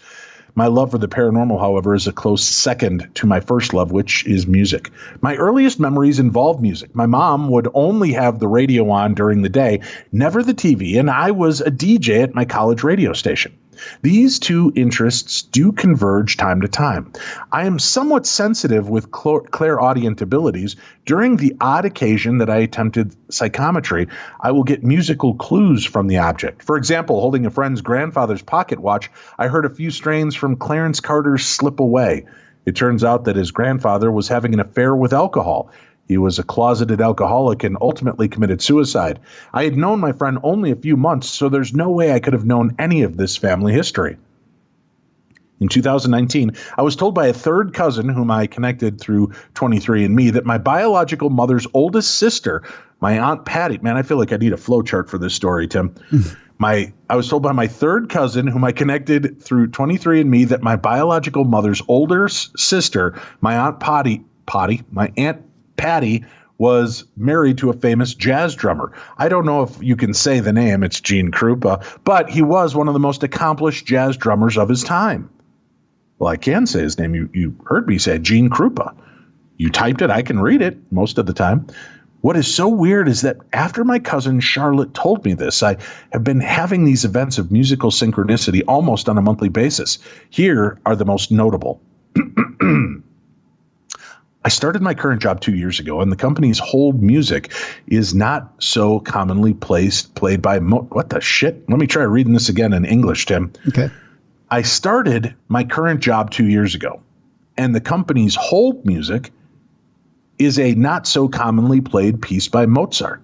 My love for the paranormal, however, is a close second to my first love, which is music. My earliest memories involve music. My mom would only have the radio on during the day, never the TV, and I was a DJ at my college radio station. These two interests do converge time to time. I am somewhat sensitive with clairaudient abilities. During the odd occasion that I attempted psychometry, I will get musical clues from the object. For example, holding a friend's grandfather's pocket watch, I heard a few strains from Clarence Carter's Slip Away. It turns out that his grandfather was having an affair with alcohol. He was a closeted alcoholic and ultimately committed suicide. I had known my friend only a few months, so there's no way I could have known any of this family history. In 2019, I was told by a third cousin whom I connected through 23andMe that my biological mother's oldest sister, my Aunt Patty, man, I feel like I need a flowchart for this story, Tim. I was told by my third cousin whom I connected through 23andMe that my biological mother's older sister, my Aunt Patty was married to a famous jazz drummer. I don't know if you can say the name, it's Gene Krupa, but he was one of the most accomplished jazz drummers of his time. Well, I can say his name. You heard me say Gene Krupa. You typed it, I can read it most of the time. What is so weird is that after my cousin Charlotte told me this, I have been having these events of musical synchronicity almost on a monthly basis. Here are the most notable. I started my current job 2 years ago, and the company's hold music is not so commonly played by what the shit? Let me try reading this again in English, Tim. Okay. I started my current job 2 years ago, and the company's hold music is a not so commonly played piece by Mozart.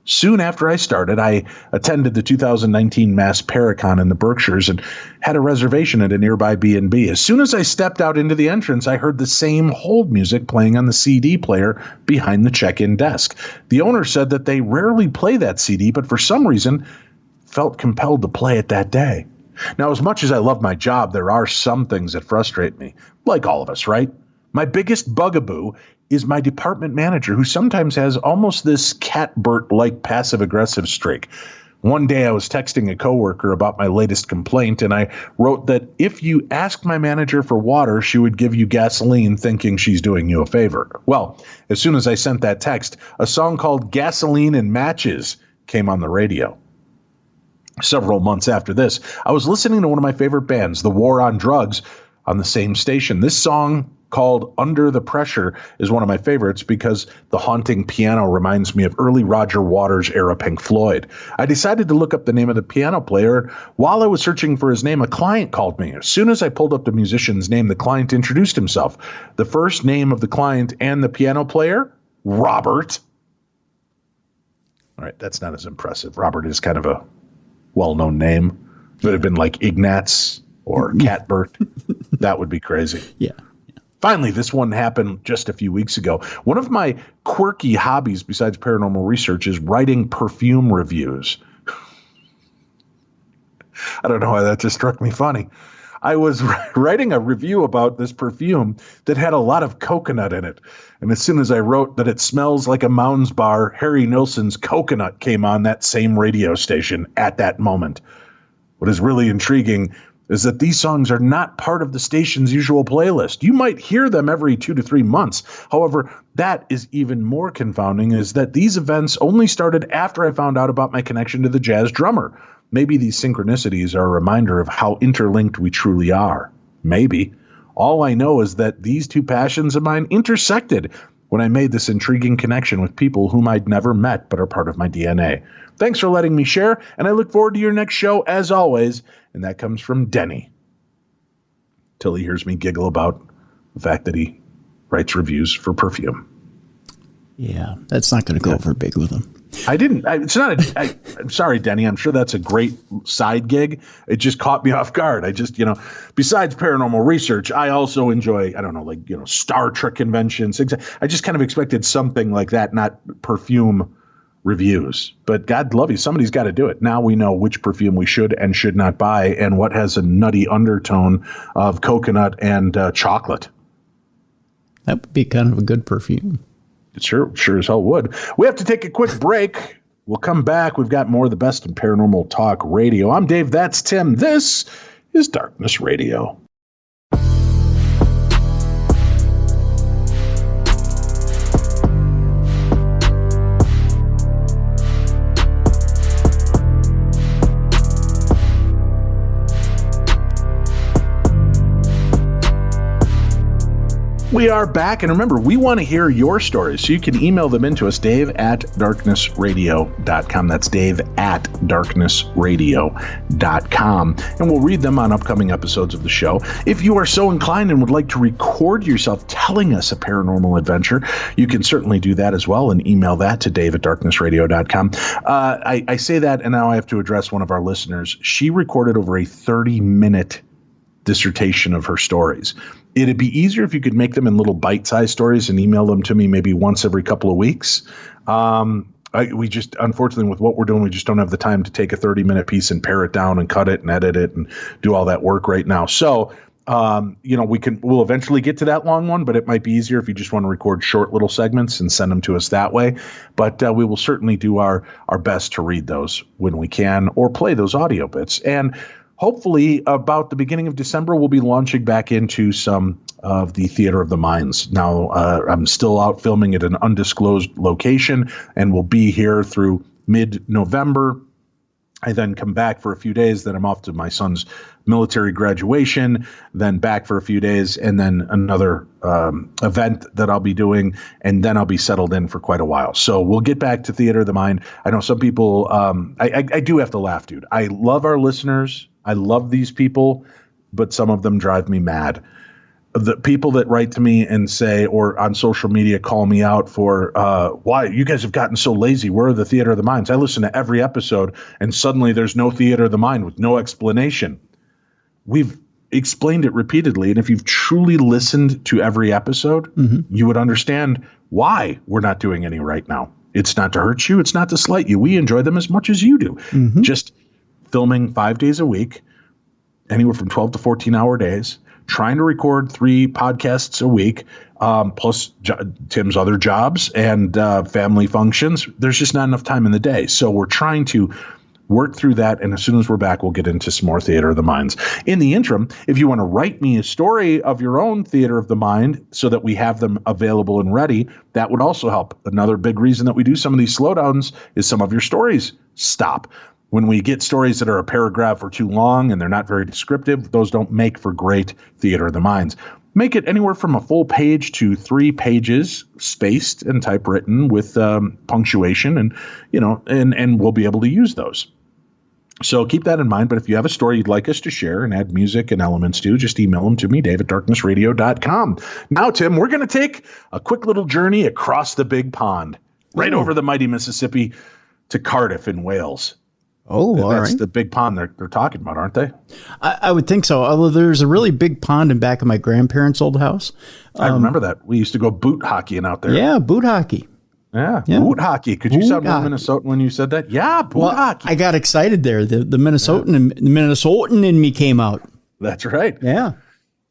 Soon after I started, I attended the 2019 Mass Paracon in the Berkshires and had a reservation at a nearby B&B. As soon as I stepped out into the entrance, I heard the same hold music playing on the CD player behind the check-in desk. The owner said that they rarely play that CD, but for some reason felt compelled to play it that day. Now, as much as I love my job, there are some things that frustrate me, like all of us, right? My biggest bugaboo is my department manager, who sometimes has almost this Catbert-like passive-aggressive streak. One day I was texting a coworker about my latest complaint, and I wrote that if you asked my manager for water, she would give you gasoline, thinking she's doing you a favor. Well, as soon as I sent that text, a song called Gasoline and Matches came on the radio. Several months after this, I was listening to one of my favorite bands, The War on Drugs, on the same station. This song, called Under the Pressure, is one of my favorites because the haunting piano reminds me of early Roger Waters era Pink Floyd. I decided to look up the name of the piano player. While I was searching for his name, a client called me. As soon as I pulled up the musician's name, the client introduced himself. The first name of the client and the piano player, Robert. All right, that's not as impressive. Robert is kind of a well-known name. If it had been like Ignatz or Catbert, that would be crazy. Yeah. Finally, this one happened just a few weeks ago. One of my quirky hobbies besides paranormal research is writing perfume reviews. I don't know why that just struck me funny. I was writing a review about this perfume that had a lot of coconut in it. And as soon as I wrote that it smells like a Mounds bar, Harry Nilsson's Coconut came on that same radio station at that moment. What is really intriguing is that these songs are not part of the station's usual playlist. You might hear them every 2 to 3 months. However, that is even more confounding, is that these events only started after I found out about my connection to the jazz drummer. Maybe these synchronicities are a reminder of how interlinked we truly are. Maybe. All I know is that these two passions of mine intersected when I made this intriguing connection with people whom I'd never met but are part of my DNA. Thanks for letting me share, and I look forward to your next show as always. And that comes from Denny. Till he hears me giggle about the fact that he writes reviews for perfume. Yeah, that's not going to go over big with them. I'm sorry, Denny. I'm sure that's a great side gig. It just caught me off guard. Besides paranormal research, I also enjoy, Star Trek conventions. I just kind of expected something like that, not perfume reviews. But God love you, somebody's got to do it. Now we know which perfume we should and should not buy and what has a nutty undertone of coconut and chocolate. That would be kind of a good perfume. It sure as hell would. We have to take a quick break. We'll come back. We've got more of the best in paranormal talk radio. I'm Dave. That's Tim. This is Darkness Radio. We are back, and remember, we want to hear your stories, so you can email them into us, dave@darknessradio.com. That's dave@darknessradio.com, and we'll read them on upcoming episodes of the show. If you are so inclined and would like to record yourself telling us a paranormal adventure, you can certainly do that as well, and email that to dave@darknessradio.com. I say that, and now I have to address one of our listeners. She recorded over a 30-minute dissertation of her stories. It'd be easier if you could make them in little bite-sized stories and email them to me maybe once every couple of weeks. We just, unfortunately, with what we're doing, we just don't have the time to take a 30-minute piece and pare it down and cut it and edit it and do all that work right now. So, we'll eventually get to that long one, but it might be easier if you just want to record short little segments and send them to us that way. But we will certainly do our best to read those when we can or play those audio bits. And hopefully, about the beginning of December, we'll be launching back into some of the Theater of the Minds. Now, I'm still out filming at an undisclosed location, and we'll be here through mid-November. I then come back for a few days. Then I'm off to my son's military graduation, then back for a few days, and then another event that I'll be doing, and then I'll be settled in for quite a while. So we'll get back to Theater of the Mind. I know some people, I do have to laugh, dude. I love our listeners. I love these people, but some of them drive me mad. The people that write to me and say, or on social media call me out for, why you guys have gotten so lazy. Where are the Theater of the Minds? I listen to every episode and suddenly there's no Theater of the Mind with no explanation. We've explained it repeatedly. And if you've truly listened to every episode, you would understand why we're not doing any right now. It's not to hurt you. It's not to slight you. We enjoy them as much as you do. Just filming 5 days a week, anywhere from 12 to 14-hour days, trying to record 3 podcasts a week, plus Tim's other jobs and family functions. There's just not enough time in the day. So we're trying to work through that, and as soon as we're back, we'll get into some more Theater of the Minds. In the interim, if you want to write me a story of your own Theater of the Mind so that we have them available and ready, that would also help. Another big reason that we do some of these slowdowns is some of your stories stop. When we get stories that are a paragraph or too long and they're not very descriptive, those don't make for great Theater of the Minds. Make it anywhere from a full page to 3 pages, spaced and typewritten with punctuation, and we'll be able to use those. So keep that in mind. But if you have a story you'd like us to share and add music and elements to, just email them to me, dave@darknessradio.com. Now, Tim, we're going to take a quick little journey across the big pond, right over the mighty Mississippi to Cardiff in Wales. Oh, all that's right. The big pond they're talking about, aren't they? I would think so. Although there's a really big pond in back of my grandparents' old house. I remember that. We used to go boot hockeying out there. Yeah, boot hockey. Yeah, boot hockey. Could you sound more Minnesotan when you said that? Yeah, boot hockey. I got excited there. The Minnesotan in me came out. That's right. Yeah.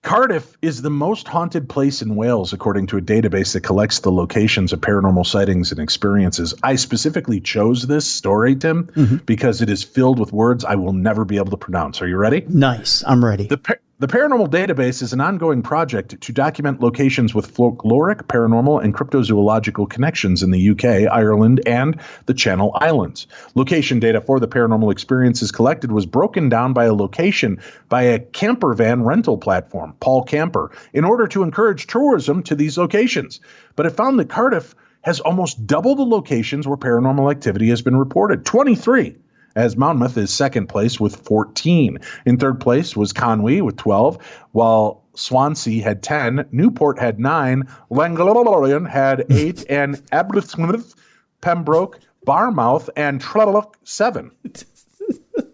Cardiff is the most haunted place in Wales, according to a database that collects the locations of paranormal sightings and experiences. I specifically chose this story, Tim, because it is filled with words I will never be able to pronounce. Are you ready? Nice. I'm ready. The Paranormal Database is an ongoing project to document locations with folkloric, paranormal, and cryptozoological connections in the UK, Ireland, and the Channel Islands. Location data for the paranormal experiences collected was broken down by a location by a camper van rental platform, Paul Camper, in order to encourage tourism to these locations. But it found that Cardiff has almost double the locations where paranormal activity has been reported, 23. As Monmouth is second place with 14. In third place was Conwy with 12, while Swansea had 10, Newport had 9, Llangollen had 8, and Aberystwyth, Pembroke, Barmouth, and Trelloc 7.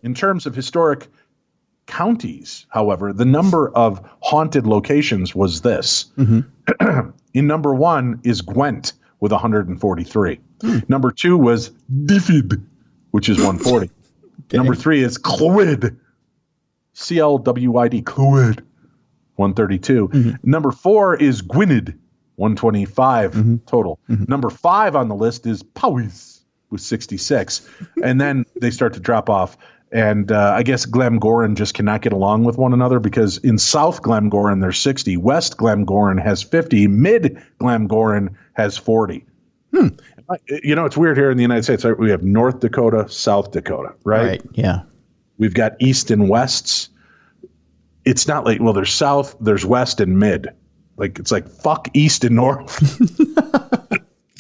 In terms of historic counties, however, the number of haunted locations was this. Mm-hmm. In number 1 is Gwent with 143. Number 2 was Diffid, which is 140. Okay. Number 3 is Clwyd, CLWYD, Clwyd, 132. Mm-hmm. Number 4 is Gwynedd, 125 total. Mm-hmm. Number 5 on the list is Powys with 66. And then they start to drop off. And I guess Glamgorran just cannot get along with one another because in South Glamgorran, there's 60. West Glamgorran has 50. Mid Glamgorran has 40. You know, it's weird here in the United States. We have North Dakota, South Dakota, right? Right, yeah. We've got East and Wests. It's not like, well, there's South, there's West and Mid. Like, it's like, fuck East and North.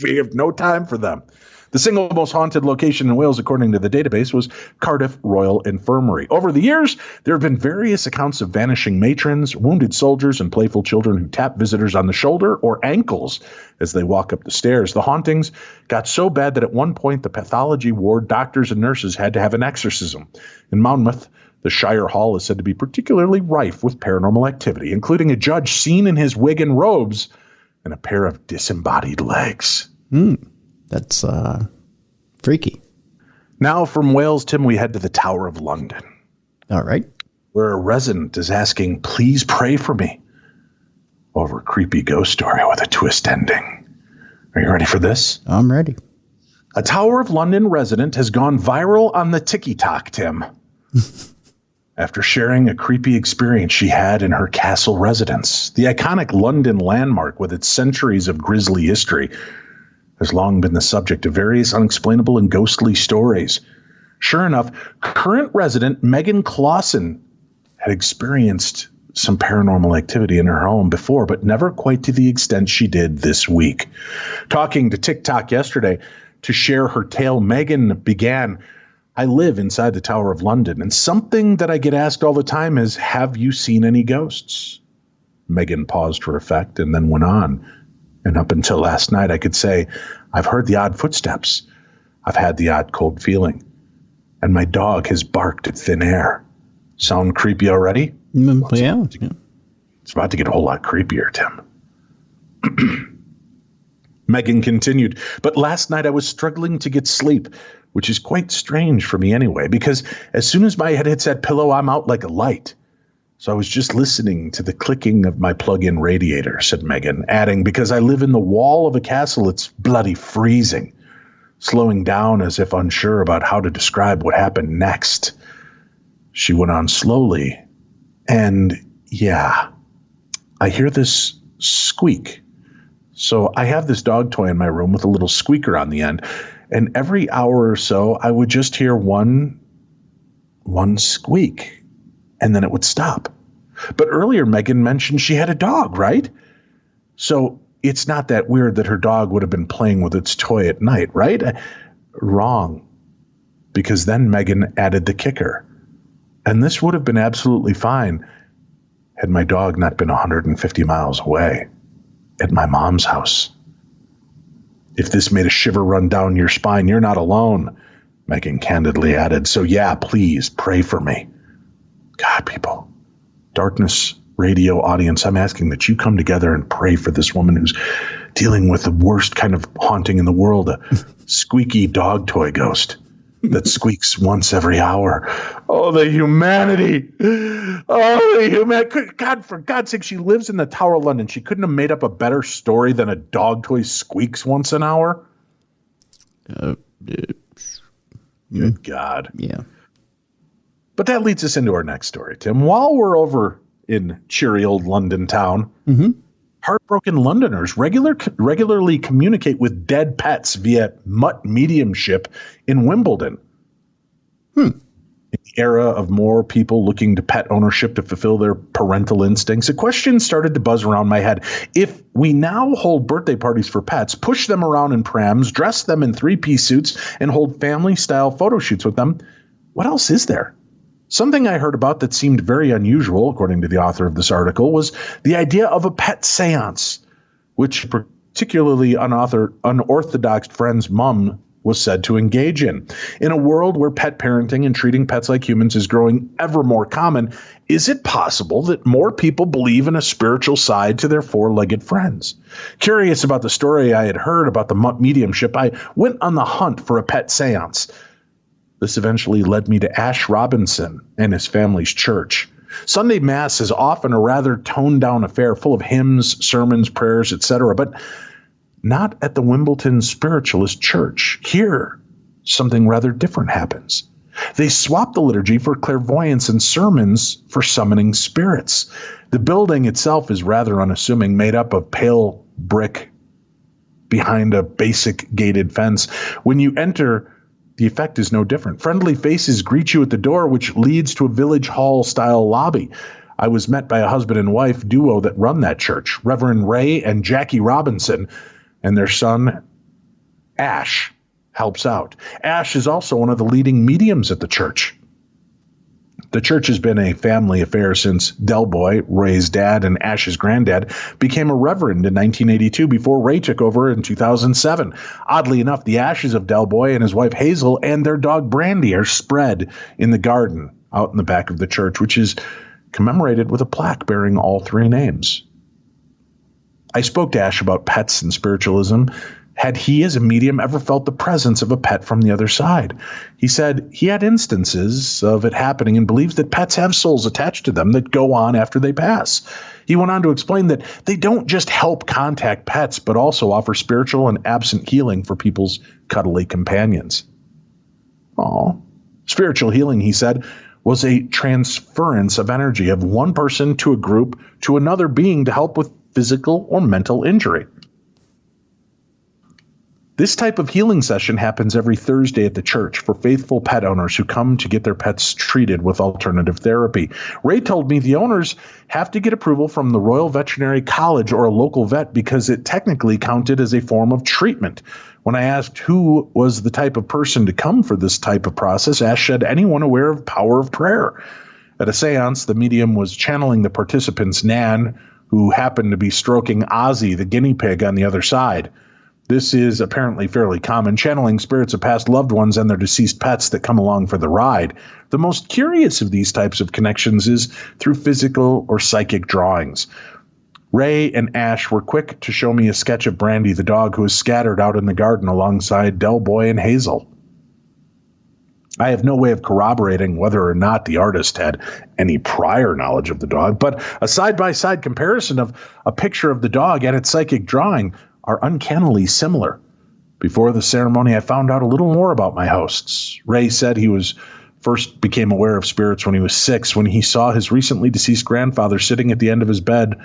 We have no time for them. The single most haunted location in Wales, according to the database, was Cardiff Royal Infirmary. Over the years, there have been various accounts of vanishing matrons, wounded soldiers, and playful children who tap visitors on the shoulder or ankles as they walk up the stairs. The hauntings got so bad that at one point, the pathology ward doctors and nurses had to have an exorcism. In Monmouth, the Shire Hall is said to be particularly rife with paranormal activity, including a judge seen in his wig and robes and a pair of disembodied legs. That's freaky. Now from Wales, Tim, we head to the Tower of London. All right. Where a resident is asking, please pray for me, over a creepy ghost story with a twist ending. Are you ready for this? I'm ready. A Tower of London resident has gone viral on the TikTok, Tim, after sharing a creepy experience she had in her castle residence. The iconic London landmark with its centuries of grisly history has long been the subject of various unexplainable and ghostly stories. Sure enough, current resident Megan Clausen had experienced some paranormal activity in her home before, but never quite to the extent she did this week. Talking to TikTok yesterday to share her tale, Megan began, I live inside the Tower of London, and something that I get asked all the time is, have you seen any ghosts? Megan paused for effect and then went on. And up until last night, I could say, I've heard the odd footsteps. I've had the odd cold feeling. And my dog has barked at thin air. Sound creepy already? Yeah. It's about to get a whole lot creepier, Tim. Megan continued, but last night I was struggling to get sleep, which is quite strange for me anyway, because as soon as my head hits that pillow, I'm out like a light. So I was just listening to the clicking of my plug-in radiator, said Megan, adding, because I live in the wall of a castle, it's bloody freezing, slowing down as if unsure about how to describe what happened next. She went on slowly, and yeah, I hear this squeak. So I have this dog toy in my room with a little squeaker on the end, and every hour or so, I would just hear one squeak. And then it would stop. But earlier, Megan mentioned she had a dog, right? So it's not that weird that her dog would have been playing with its toy at night, right? Wrong. Because then Megan added the kicker. And this would have been absolutely fine had my dog not been 150 miles away at my mom's house. If this made a shiver run down your spine, you're not alone, Megan candidly added. So yeah, please pray for me. God, people, Darkness Radio audience, I'm asking that you come together and pray for this woman who's dealing with the worst kind of haunting in the world, a squeaky dog toy ghost that squeaks once every hour. Oh, the humanity. Oh, the humanity. God, for God's sake, she lives in the Tower of London. She couldn't have made up a better story than a dog toy squeaks once an hour. Good God. Yeah. But that leads us into our next story, Tim. While we're over in cheery old London town, heartbroken Londoners regularly communicate with dead pets via mutt mediumship in Wimbledon. In the era of more people looking to pet ownership to fulfill their parental instincts, a question started to buzz around my head. If we now hold birthday parties for pets, push them around in prams, dress them in three-piece suits, and hold family-style photo shoots with them, what else is there? Something I heard about that seemed very unusual, according to the author of this article, was the idea of a pet seance, which particularly unorthodox friend's mom was said to engage in. In a world where pet parenting and treating pets like humans is growing ever more common, is it possible that more people believe in a spiritual side to their four-legged friends? Curious about the story I had heard about the mediumship, I went on the hunt for a pet seance. This eventually led me to Ash Robinson and his family's church. Sunday Mass is often a rather toned-down affair full of hymns, sermons, prayers, etc., but not at the Wimbledon Spiritualist Church. Here, something rather different happens. They swap the liturgy for clairvoyance and sermons for summoning spirits. The building itself is rather unassuming, made up of pale brick behind a basic gated fence. When you enter, the effect is no different. Friendly faces greet you at the door, which leads to a village hall-style lobby. I was met by a husband and wife duo that run that church, Reverend Ray and Jackie Robinson, and their son, Ash, helps out. Ash is also one of the leading mediums at the church. The church has been a family affair since Del Boy, Ray's dad, and Ash's granddad became a reverend in 1982 before Ray took over in 2007. Oddly enough, the ashes of Del Boy and his wife Hazel and their dog Brandy are spread in the garden out in the back of the church, which is commemorated with a plaque bearing all three names. I spoke to Ash about pets and spiritualism. Had he, as a medium, ever felt the presence of a pet from the other side? He said he had instances of it happening and believes that pets have souls attached to them that go on after they pass. He went on to explain that they don't just help contact pets, but also offer spiritual and absent healing for people's cuddly companions. Spiritual healing, he said, was a transference of energy of one person to a group to another being to help with physical or mental injury. This type of healing session happens every Thursday at the church for faithful pet owners who come to get their pets treated with alternative therapy. Ray told me the owners have to get approval from the Royal Veterinary College or a local vet because it technically counted as a form of treatment. When I asked who was the type of person to come for this type of process, Ash said anyone aware of power of prayer. At a seance, the medium was channeling the participant's Nan, who happened to be stroking Ozzy, the guinea pig, on the other side. This is apparently fairly common, channeling spirits of past loved ones and their deceased pets that come along for the ride. The most curious of these types of connections is through physical or psychic drawings. Ray and Ash were quick to show me a sketch of Brandy, the dog who is scattered out in the garden alongside Del Boy and Hazel. I have no way of corroborating whether or not the artist had any prior knowledge of the dog, but a side-by-side comparison of a picture of the dog and its psychic drawing are uncannily similar. Before the ceremony, I found out a little more about my hosts. Ray said he first became aware of spirits when he was 6, when he saw his recently deceased grandfather sitting at the end of his bed,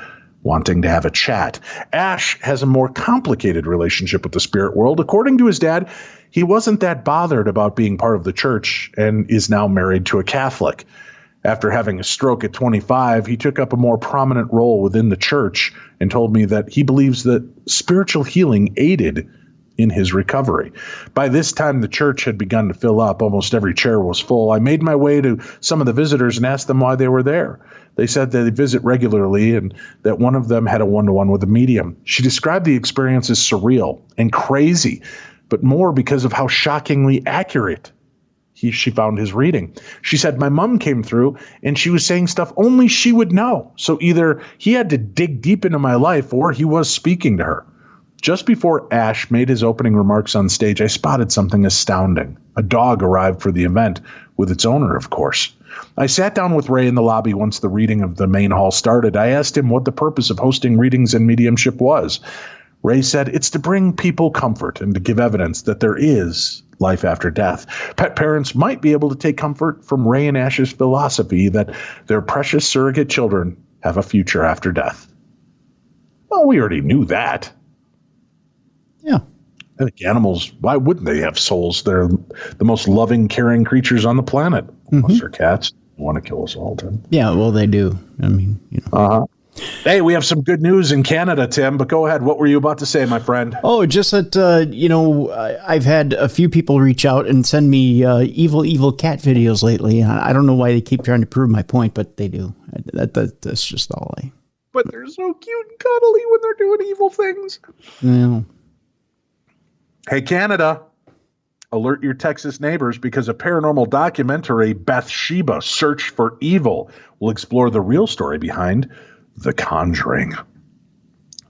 wanting to have a chat. Ash has a more complicated relationship with the spirit world. According to his dad, he wasn't that bothered about being part of the church and is now married to a Catholic. After having a stroke at 25, he took up a more prominent role within the church and told me that he believes that spiritual healing aided in his recovery. By this time, the church had begun to fill up. Almost every chair was full. I made my way to some of the visitors and asked them why they were there. They said that they visit regularly and that one of them had a one-to-one with a medium. She described the experience as surreal and crazy, but more because of how shockingly accurate she found his reading. She said, my mom came through and she was saying stuff only she would know. So either he had to dig deep into my life or he was speaking to her. Just before Ash made his opening remarks on stage, I spotted something astounding. A dog arrived for the event, with its owner, of course. I sat down with Ray in the lobby once the reading of the main hall started. I asked him what the purpose of hosting readings and mediumship was. Ray said it's to bring people comfort and to give evidence that there is life after death. Pet parents might be able to take comfort from Ray and Ash's philosophy that their precious surrogate children have a future after death. Well, we already knew that. Yeah. I think animals, why wouldn't they have souls? They're the most loving, caring creatures on the planet. Unless they're cats. They want to kill us all, Tim. Yeah, well, they do. I mean, you know. Hey, we have some good news in Canada, Tim, but go ahead. What were you about to say, my friend? Oh, just that, I've had a few people reach out and send me evil cat videos lately. I don't know why they keep trying to prove my point, but they do. That's just all I... But they're so cute and cuddly when they're doing evil things. Yeah. Hey, Canada, alert your Texas neighbors because a paranormal documentary, Bathsheba, Search for Evil, will explore the real story behind The Conjuring.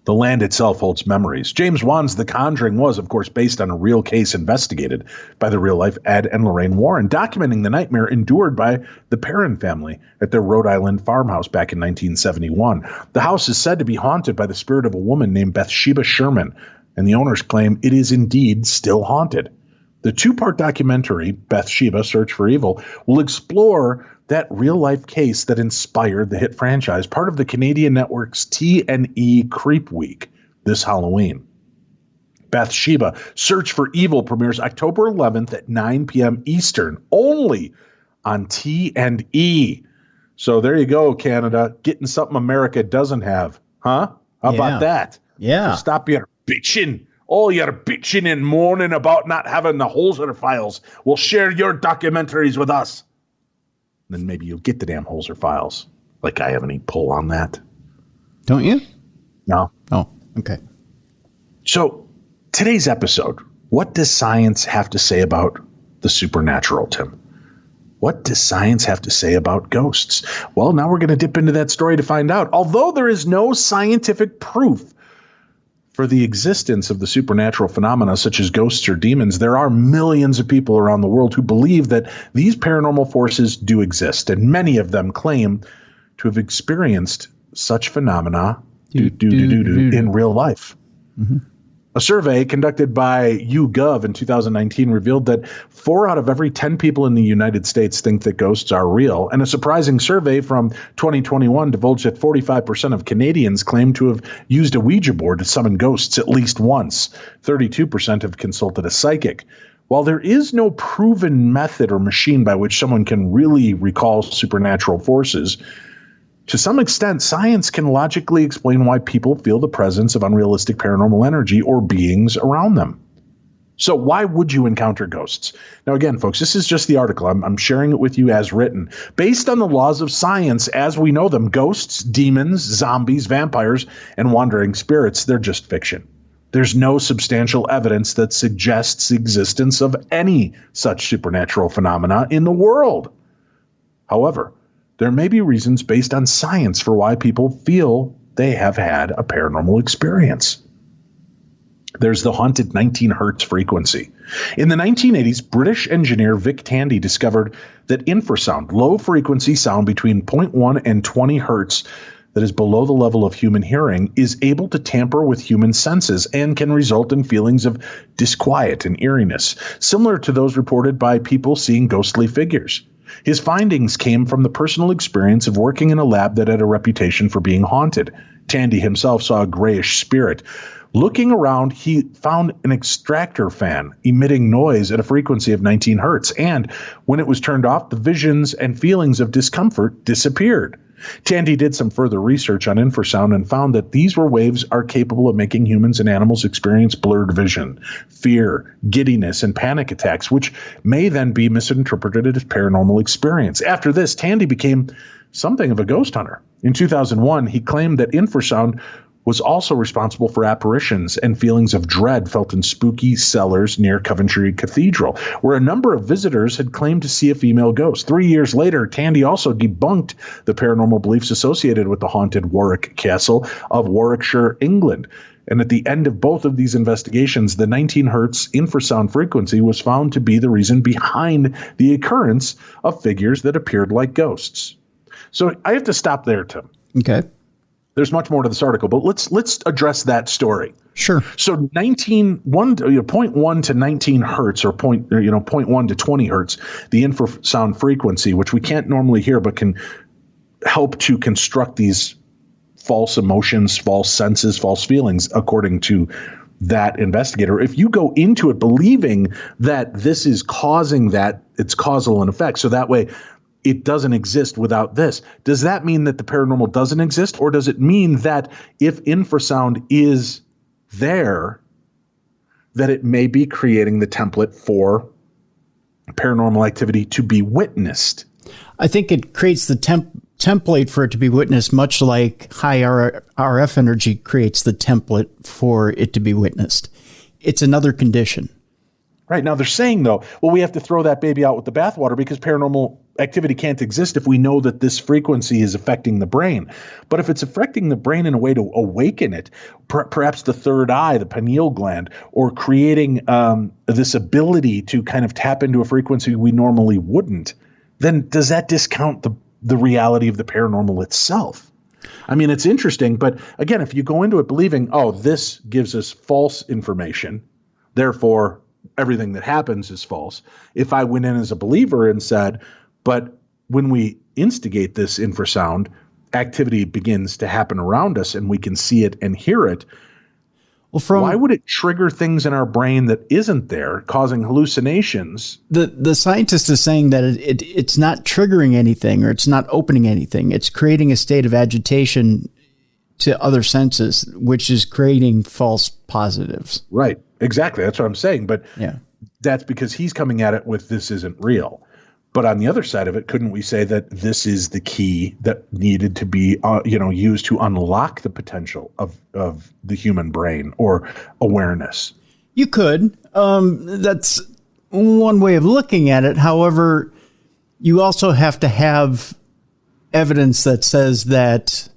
The land itself holds memories. James Wan's The Conjuring was, of course, based on a real case investigated by the real-life Ed and Lorraine Warren, documenting the nightmare endured by the Perron family at their Rhode Island farmhouse back in 1971. The house is said to be haunted by the spirit of a woman named Bathsheba Sherman, and the owners claim it is indeed still haunted. The two-part documentary, Bathsheba, Search for Evil, will explore that real-life case that inspired the hit franchise, part of the Canadian network's T&E Creep Week this Halloween. Bathsheba, Search for Evil premieres October 11th at 9 p.m. Eastern, only on T&E. So there you go, Canada, getting something America doesn't have. Huh? How about that? Yeah. So stop your bitching. All your bitching and moaning about not having the Holzer files. We'll share your documentaries with us. Then maybe you'll get the damn Holzer files. Like I have any pull on that. Don't you? No. Oh, okay. So today's episode, what does science have to say about the supernatural, Tim? What does science have to say about ghosts? Well, now we're going to dip into that story to find out. Although there is no scientific proof for the existence of the supernatural phenomena such as ghosts or demons, there are millions of people around the world who believe that these paranormal forces do exist, and many of them claim to have experienced such phenomena in real life. Mm-hmm. A survey conducted by YouGov in 2019 revealed that 4 out of every 10 people in the United States think that ghosts are real. And a surprising survey from 2021 divulged that 45% of Canadians claim to have used a Ouija board to summon ghosts at least once. 32% have consulted a psychic. While there is no proven method or machine by which someone can really recall supernatural forces, to some extent, science can logically explain why people feel the presence of unrealistic paranormal energy or beings around them. So why would you encounter ghosts? Now, again, folks, this is just the article. I'm sharing it with you as written. Based on the laws of science as we know them, ghosts, demons, zombies, vampires, and wandering spirits, they're just fiction. There's no substantial evidence that suggests the existence of any such supernatural phenomena in the world. However, there may be reasons based on science for why people feel they have had a paranormal experience. There's the haunted 19 hertz frequency. In the 1980s, British engineer Vic Tandy discovered that infrasound, low-frequency sound between 0.1 and 20 hertz that is below the level of human hearing, is able to tamper with human senses and can result in feelings of disquiet and eeriness, similar to those reported by people seeing ghostly figures. His findings came from the personal experience of working in a lab that had a reputation for being haunted. Tandy himself saw a grayish spirit. Looking around, he found an extractor fan emitting noise at a frequency of 19 hertz, and when it was turned off, the visions and feelings of discomfort disappeared. Tandy did some further research on infrasound and found that these waves are capable of making humans and animals experience blurred vision, fear, giddiness, and panic attacks, which may then be misinterpreted as paranormal experience. After this, Tandy became something of a ghost hunter. In 2001, he claimed that infrasound was also responsible for apparitions and feelings of dread felt in spooky cellars near Coventry Cathedral, where a number of visitors had claimed to see a female ghost. 3 years later, Tandy also debunked the paranormal beliefs associated with the haunted Warwick Castle of Warwickshire, England. And at the end of both of these investigations, the 19 hertz infrasound frequency was found to be the reason behind the occurrence of figures that appeared like ghosts. So I have to stop there, Tim. Okay. There's much more to this article, but let's address that story. Sure. So 0.1 to 19 hertz or 0.1 to 20 hertz, the infrasound frequency, which we can't normally hear but can help to construct these false emotions, false senses, false feelings, according to that investigator. If you go into it believing that this is causing that, it's causal and effect. So that way, it doesn't exist without this. Does that mean that the paranormal doesn't exist, or does it mean that if infrasound is there, that it may be creating the template for paranormal activity to be witnessed? I think it creates the template for it to be witnessed, much like high RF energy creates the template for it to be witnessed. It's another condition. Right. Now they're saying, though, well, we have to throw that baby out with the bathwater because paranormal activity can't exist if we know that this frequency is affecting the brain. But if it's affecting the brain in a way to awaken it, perhaps the third eye, the pineal gland, or creating this ability to kind of tap into a frequency we normally wouldn't, then does that discount the reality of the paranormal itself? I mean, it's interesting. But again, if you go into it believing, oh, this gives us false information, therefore everything that happens is false. If I went in as a believer and said, but when we instigate this infrasound, activity begins to happen around us and we can see it and hear it. Well, why would it trigger things in our brain that isn't there, causing hallucinations? The scientist is saying that it's not triggering anything, or it's not opening anything. It's creating a state of agitation to other senses, which is creating false positives. Right. Exactly. That's what I'm saying. But yeah, that's because he's coming at it with this isn't real. But on the other side of it, couldn't we say that this is the key that needed to be used to unlock the potential of the human brain or awareness? You could. That's one way of looking at it. However, you also have to have evidence that says that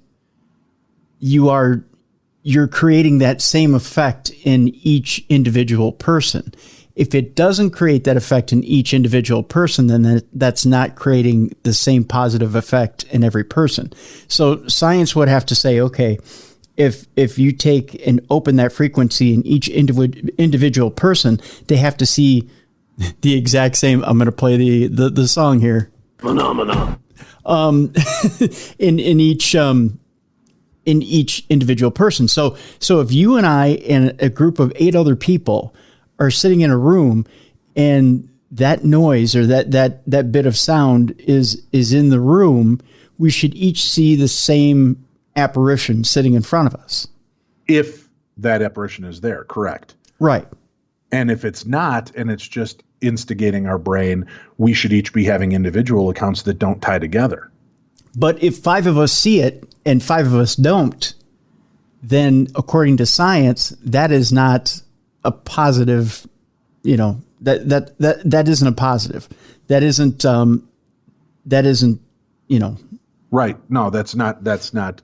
you're creating that same effect in each individual person. If it doesn't create that effect in each individual person, then that's not creating the same positive effect in every person. So science would have to say, okay, if you take and open that frequency in each individual person, they have to see the exact same. I'm going to play the song here. Phenomena. In each individual person. So if you and I and a group of 8 other people are sitting in a room and that noise or that bit of sound is in the room, we should each see the same apparition sitting in front of us. If that apparition is there, correct. Right. And if it's not, and it's just instigating our brain, we should each be having individual accounts that don't tie together. But if 5 of us see it and 5 of us don't, then according to science, that is not a positive, that isn't a positive. That isn't, Right. No, that's not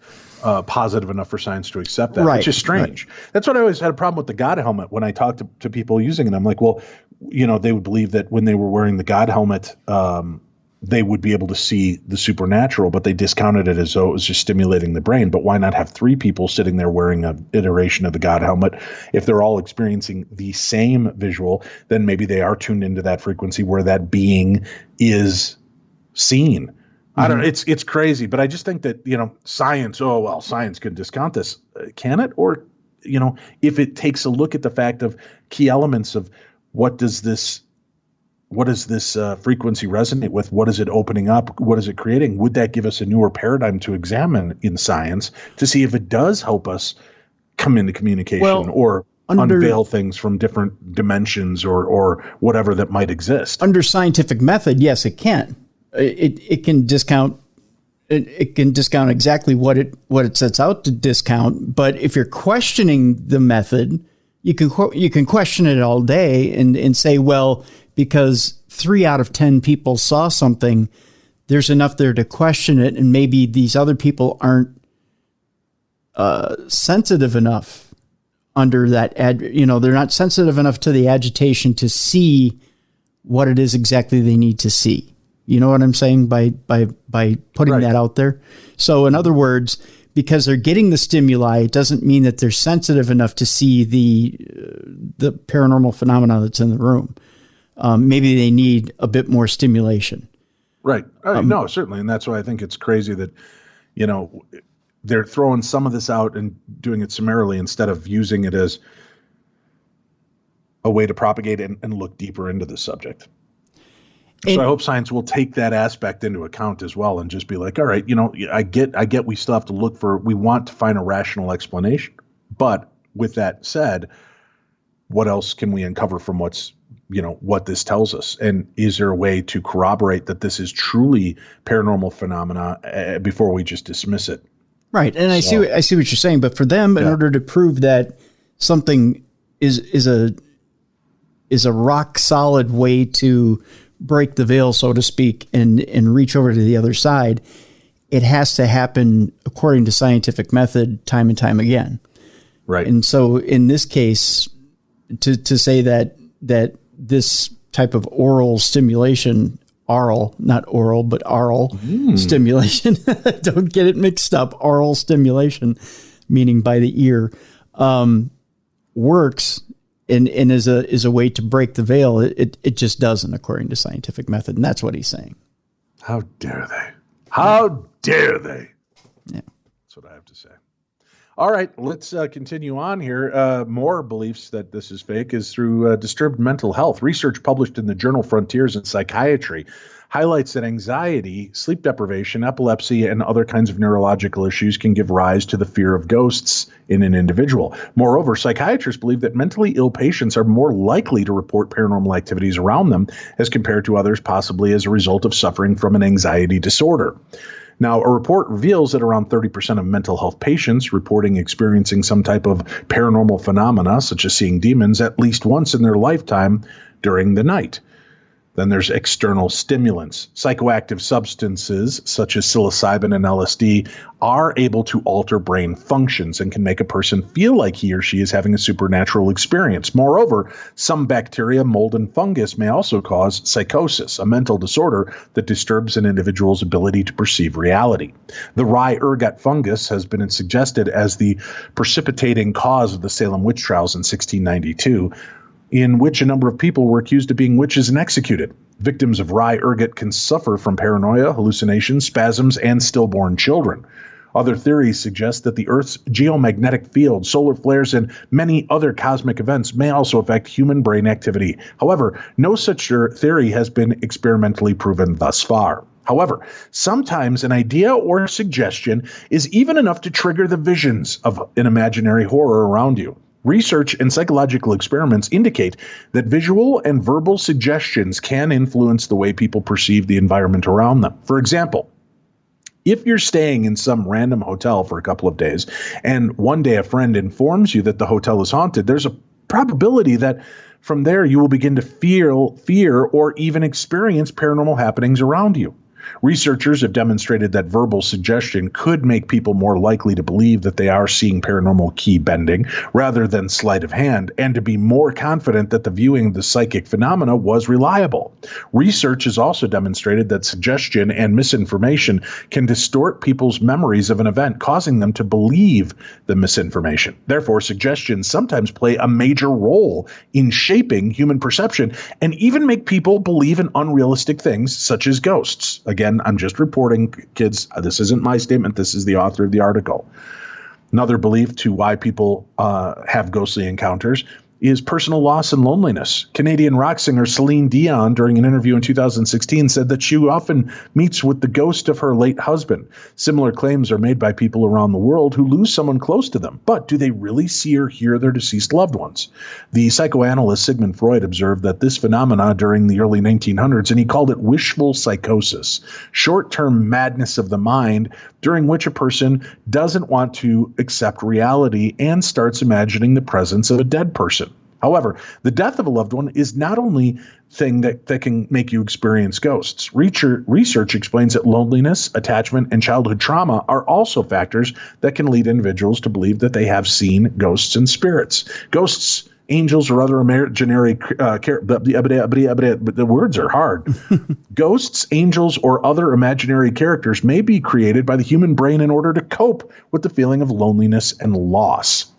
positive enough for science to accept that, right, which is strange. Right. That's what I always had a problem with the God helmet when I talked to people using it. I'm like, well, they would believe that when they were wearing the God helmet, they would be able to see the supernatural, but they discounted it as though it was just stimulating the brain. But why not have 3 people sitting there wearing an iteration of the God helmet? If they're all experiencing the same visual, then maybe they are tuned into that frequency where that being is seen. Mm-hmm. I don't know. It's crazy, but I just think that, science, science can discount this. Can it? Or, if it takes a look at the fact of key elements of what does this frequency resonate with? What is it opening up? What is it creating? Would that give us a newer paradigm to examine in science to see if it does help us come into communication or unveil things from different dimensions or whatever that might exist? Under scientific method, yes, it can. It can discount. It can discount exactly what it sets out to discount. But if you're questioning the method, you can question it all day and say, well, because 3 out of 10 people saw something, there's enough there to question it, and maybe these other people aren't sensitive enough under that. They're not sensitive enough to the agitation to see what it is exactly they need to see. You know what I'm saying by putting right. that out there? So in other words, because they're getting the stimuli, it doesn't mean that they're sensitive enough to see the paranormal phenomena that's in the room. Maybe they need a bit more stimulation. Right. No, certainly. And that's why I think it's crazy that, they're throwing some of this out and doing it summarily instead of using it as a way to propagate and look deeper into the subject. So I hope science will take that aspect into account as well and just be like, all right, I get we still have to we want to find a rational explanation. But with that said, what else can we uncover from what this tells us? And is there a way to corroborate that this is truly paranormal phenomena before we just dismiss it? Right. And I see what you're saying. But for them, in order to prove that something is a rock solid way to break the veil, so to speak, and reach over to the other side, it has to happen according to scientific method time and time again. Right. And so in this case, to say that this type of oral stimulation, not oral, but aural stimulation, don't get it mixed up, aural stimulation, meaning by the ear, works and is a way to break the veil. It just doesn't, according to scientific method. And that's what he's saying. How dare they? How dare they? Yeah. That's what I have to say. All right, let's continue on here. More beliefs that this is fake is through disturbed mental health. Research published in the journal Frontiers in Psychiatry highlights that anxiety, sleep deprivation, epilepsy, and other kinds of neurological issues can give rise to the fear of ghosts in an individual. Moreover, psychiatrists believe that mentally ill patients are more likely to report paranormal activities around them as compared to others, possibly as a result of suffering from an anxiety disorder. Now, a report reveals that around 30% of mental health patients reporting experiencing some type of paranormal phenomena, such as seeing demons, at least once in their lifetime during the night. Then there's external stimulants. Psychoactive substances such as psilocybin and LSD are able to alter brain functions and can make a person feel like he or she is having a supernatural experience. Moreover, some bacteria, mold, and fungus may also cause psychosis, a mental disorder that disturbs an individual's ability to perceive reality. The rye ergot fungus has been suggested as the precipitating cause of the Salem witch trials in 1692. In which a number of people were accused of being witches and executed. Victims of rye ergot can suffer from paranoia, hallucinations, spasms, and stillborn children. Other theories suggest that the Earth's geomagnetic field, solar flares, and many other cosmic events may also affect human brain activity. However, no such theory has been experimentally proven thus far. However, sometimes an idea or suggestion is even enough to trigger the visions of an imaginary horror around you. Research and psychological experiments indicate that visual and verbal suggestions can influence the way people perceive the environment around them. For example, if you're staying in some random hotel for a couple of days and one day a friend informs you that the hotel is haunted, there's a probability that from there you will begin to feel fear or even experience paranormal happenings around you. Researchers have demonstrated that verbal suggestion could make people more likely to believe that they are seeing paranormal key bending rather than sleight of hand, and to be more confident that the viewing of the psychic phenomena was reliable. Research has also demonstrated that suggestion and misinformation can distort people's memories of an event, causing them to believe the misinformation. Therefore, suggestions sometimes play a major role in shaping human perception and even make people believe in unrealistic things such as ghosts. Again, I'm just reporting, kids. This isn't my statement. This is the author of the article. Another belief to why people have ghostly encounters is personal loss and loneliness. Canadian rock singer Celine Dion, during an interview in 2016, said that she often meets with the ghost of her late husband. Similar claims are made by people around the world who lose someone close to them. But do they really see or hear their deceased loved ones? The psychoanalyst Sigmund Freud observed that this phenomena during the early 1900s, and he called it wishful psychosis, short-term madness of the mind, during which a person doesn't want to accept reality and starts imagining the presence of a dead person. However, the death of a loved one is not only thing that can make you experience ghosts. Research explains that loneliness, attachment, and childhood trauma are also factors that can lead individuals to believe that they have seen ghosts and spirits. Ghosts, angels, or other imaginary the words are hard. Ghosts, angels, or other imaginary characters may be created by the human brain in order to cope with the feeling of loneliness and loss.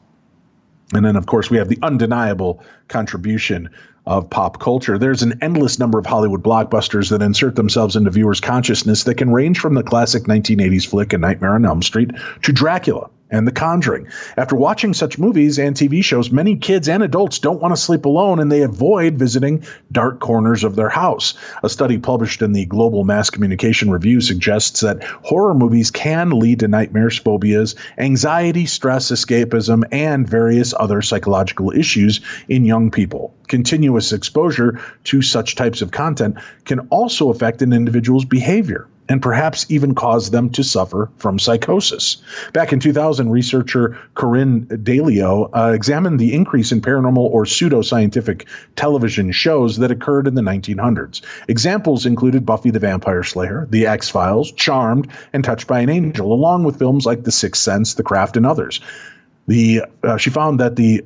And then, of course, we have the undeniable contribution of pop culture. There's an endless number of Hollywood blockbusters that insert themselves into viewers' consciousness that can range from the classic 1980s flick A Nightmare on Elm Street to Dracula. and The Conjuring. After watching such movies and TV shows, many kids and adults don't want to sleep alone, and they avoid visiting dark corners of their house. A study published in the Global Mass Communication Review suggests that horror movies can lead to nightmares, phobias, anxiety, stress, escapism, and various other psychological issues in young people. Continuous exposure to such types of content can also affect an individual's behavior and perhaps even cause them to suffer from psychosis. Back in 2000, researcher Corinne Dalio examined the increase in paranormal or pseudoscientific television shows that occurred in the 1900s. Examples included Buffy the Vampire Slayer, The X-Files, Charmed, and Touched by an Angel, along with films like The Sixth Sense, The Craft, and others. She found that the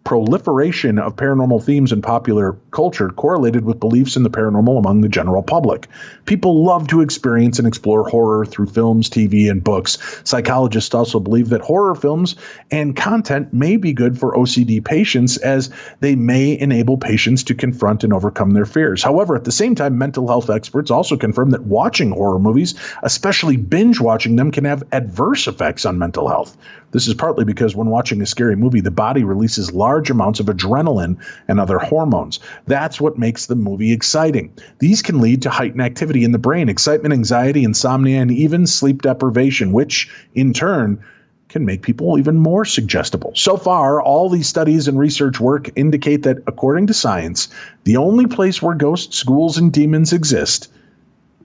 proliferation of paranormal themes in popular culture correlated with beliefs in the paranormal among the general public. People love to experience and explore horror through films, TV, and books. Psychologists also believe that horror films and content may be good for OCD patients, as they may enable patients to confront and overcome their fears. However, at the same time, mental health experts also confirm that watching horror movies, especially binge watching them, can have adverse effects on mental health. This is partly because when watching a scary movie, the body releases large amounts of adrenaline and other hormones. That's what makes the movie exciting. These can lead to heightened activity in the brain, excitement, anxiety, insomnia, and even sleep deprivation, which in turn can make people even more suggestible. So far, all these studies and research work indicate that, according to science, the only place where ghosts, ghouls, and demons exist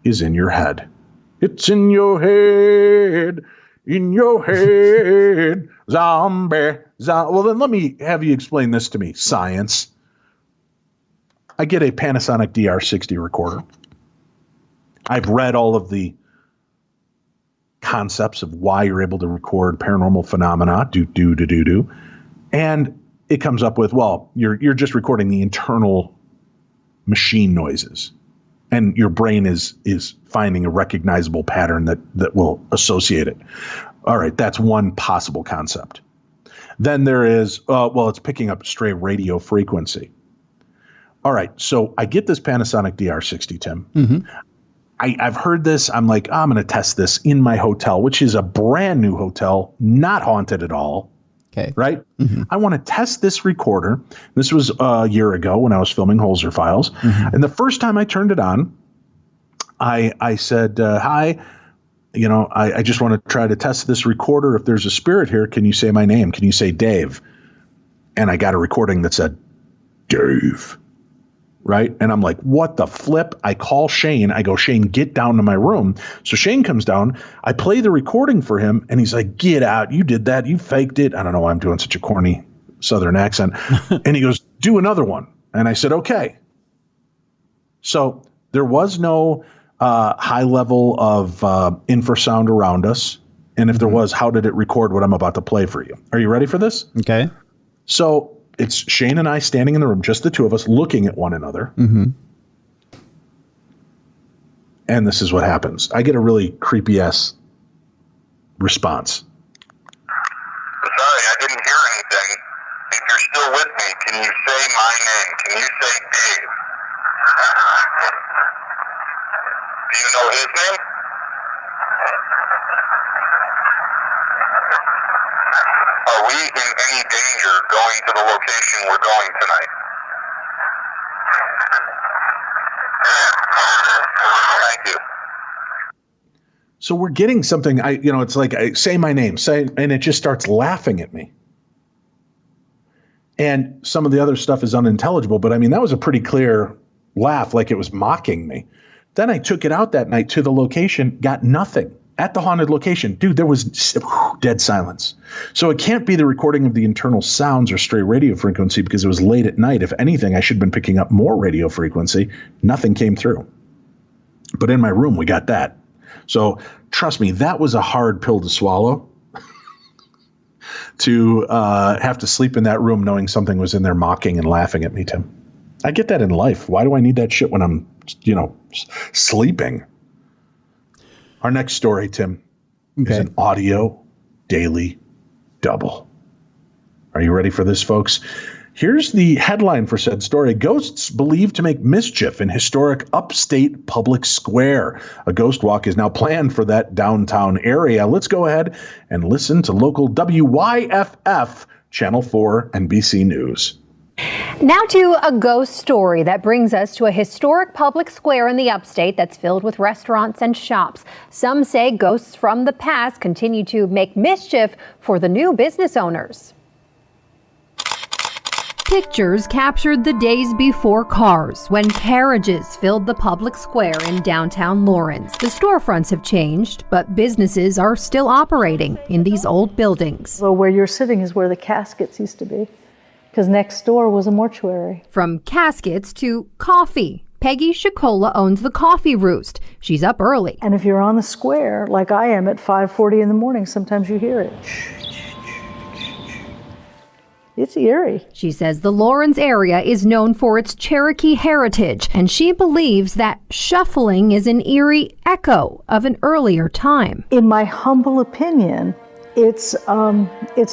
is in your head. It's in your head. In your head, zombie. Well, then let me have you explain this to me, science. I get a Panasonic DR60 recorder. I've read all of the concepts of why you're able to record paranormal phenomena, and it comes up with, well, you're just recording the internal machine noises. And your brain is finding a recognizable pattern that will associate it. All right, that's one possible concept. Then there is, it's picking up stray radio frequency. All right, so I get this Panasonic DR60, Tim. Mm-hmm. I've heard this. I'm like, I'm going to test this in my hotel, which is a brand new hotel, not haunted at all. Okay. Right? Mm-hmm. I want to test this recorder. This was a year ago when I was filming Holzer Files. Mm-hmm. And the first time I turned it on, I said, hi, I just want to try to test this recorder. If there's a spirit here, can you say my name? Can you say Dave? And I got a recording that said, Dave. Right? And I'm like, what the flip? I call Shane. I go, Shane, get down to my room. So Shane comes down. I play the recording for him, and he's like, get out. You did that. You faked it. I don't know why I'm doing such a corny Southern accent. And he goes, do another one. And I said, okay. So there was no high level of infrasound around us. And if there was, how did it record what I'm about to play for you? Are you ready for this? Okay. So it's Shane and I standing in the room, just the two of us, looking at one another. Mm-hmm. And this is what happens. I get a really creepy-ass response. Sorry, I didn't hear anything. If you're still with me, can you say my name? Can you say Dave? Do you know his name? Are we in any danger going to the location we're going tonight? Thank you. So we're getting something, it's like, I say my name, and it just starts laughing at me. And some of the other stuff is unintelligible, but I mean, that was a pretty clear laugh, like it was mocking me. Then I took it out that night to the location, got nothing. At the haunted location, dude, there was dead silence. So it can't be the recording of the internal sounds or stray radio frequency, because it was late at night. If anything, I should have been picking up more radio frequency. Nothing came through. But in my room, we got that. So trust me, that was a hard pill to swallow. To have to sleep in that room knowing something was in there mocking and laughing at me, Tim. I get that in life. Why do I need that shit when I'm, sleeping? Our next story, Tim, is an audio daily double. Are you ready for this, folks? Here's the headline for said story. Ghosts believed to make mischief in historic upstate public square. A ghost walk is now planned for that downtown area. Let's go ahead and listen to local WYFF, Channel 4, NBC News. Now to a ghost story that brings us to a historic public square in the upstate that's filled with restaurants and shops. Some say ghosts from the past continue to make mischief for the new business owners. Pictures captured the days before cars, when carriages filled the public square in downtown Lawrence. The storefronts have changed, but businesses are still operating in these old buildings. So where you're sitting is where the caskets used to be, because next door was a mortuary. From caskets to coffee. Peggy Shakola owns the Coffee Roost. She's up early. And if you're on the square, like I am at 5:40 in the morning, sometimes you hear it. It's eerie. She says the Lawrence area is known for its Cherokee heritage, and she believes that shuffling is an eerie echo of an earlier time. In my humble opinion, it's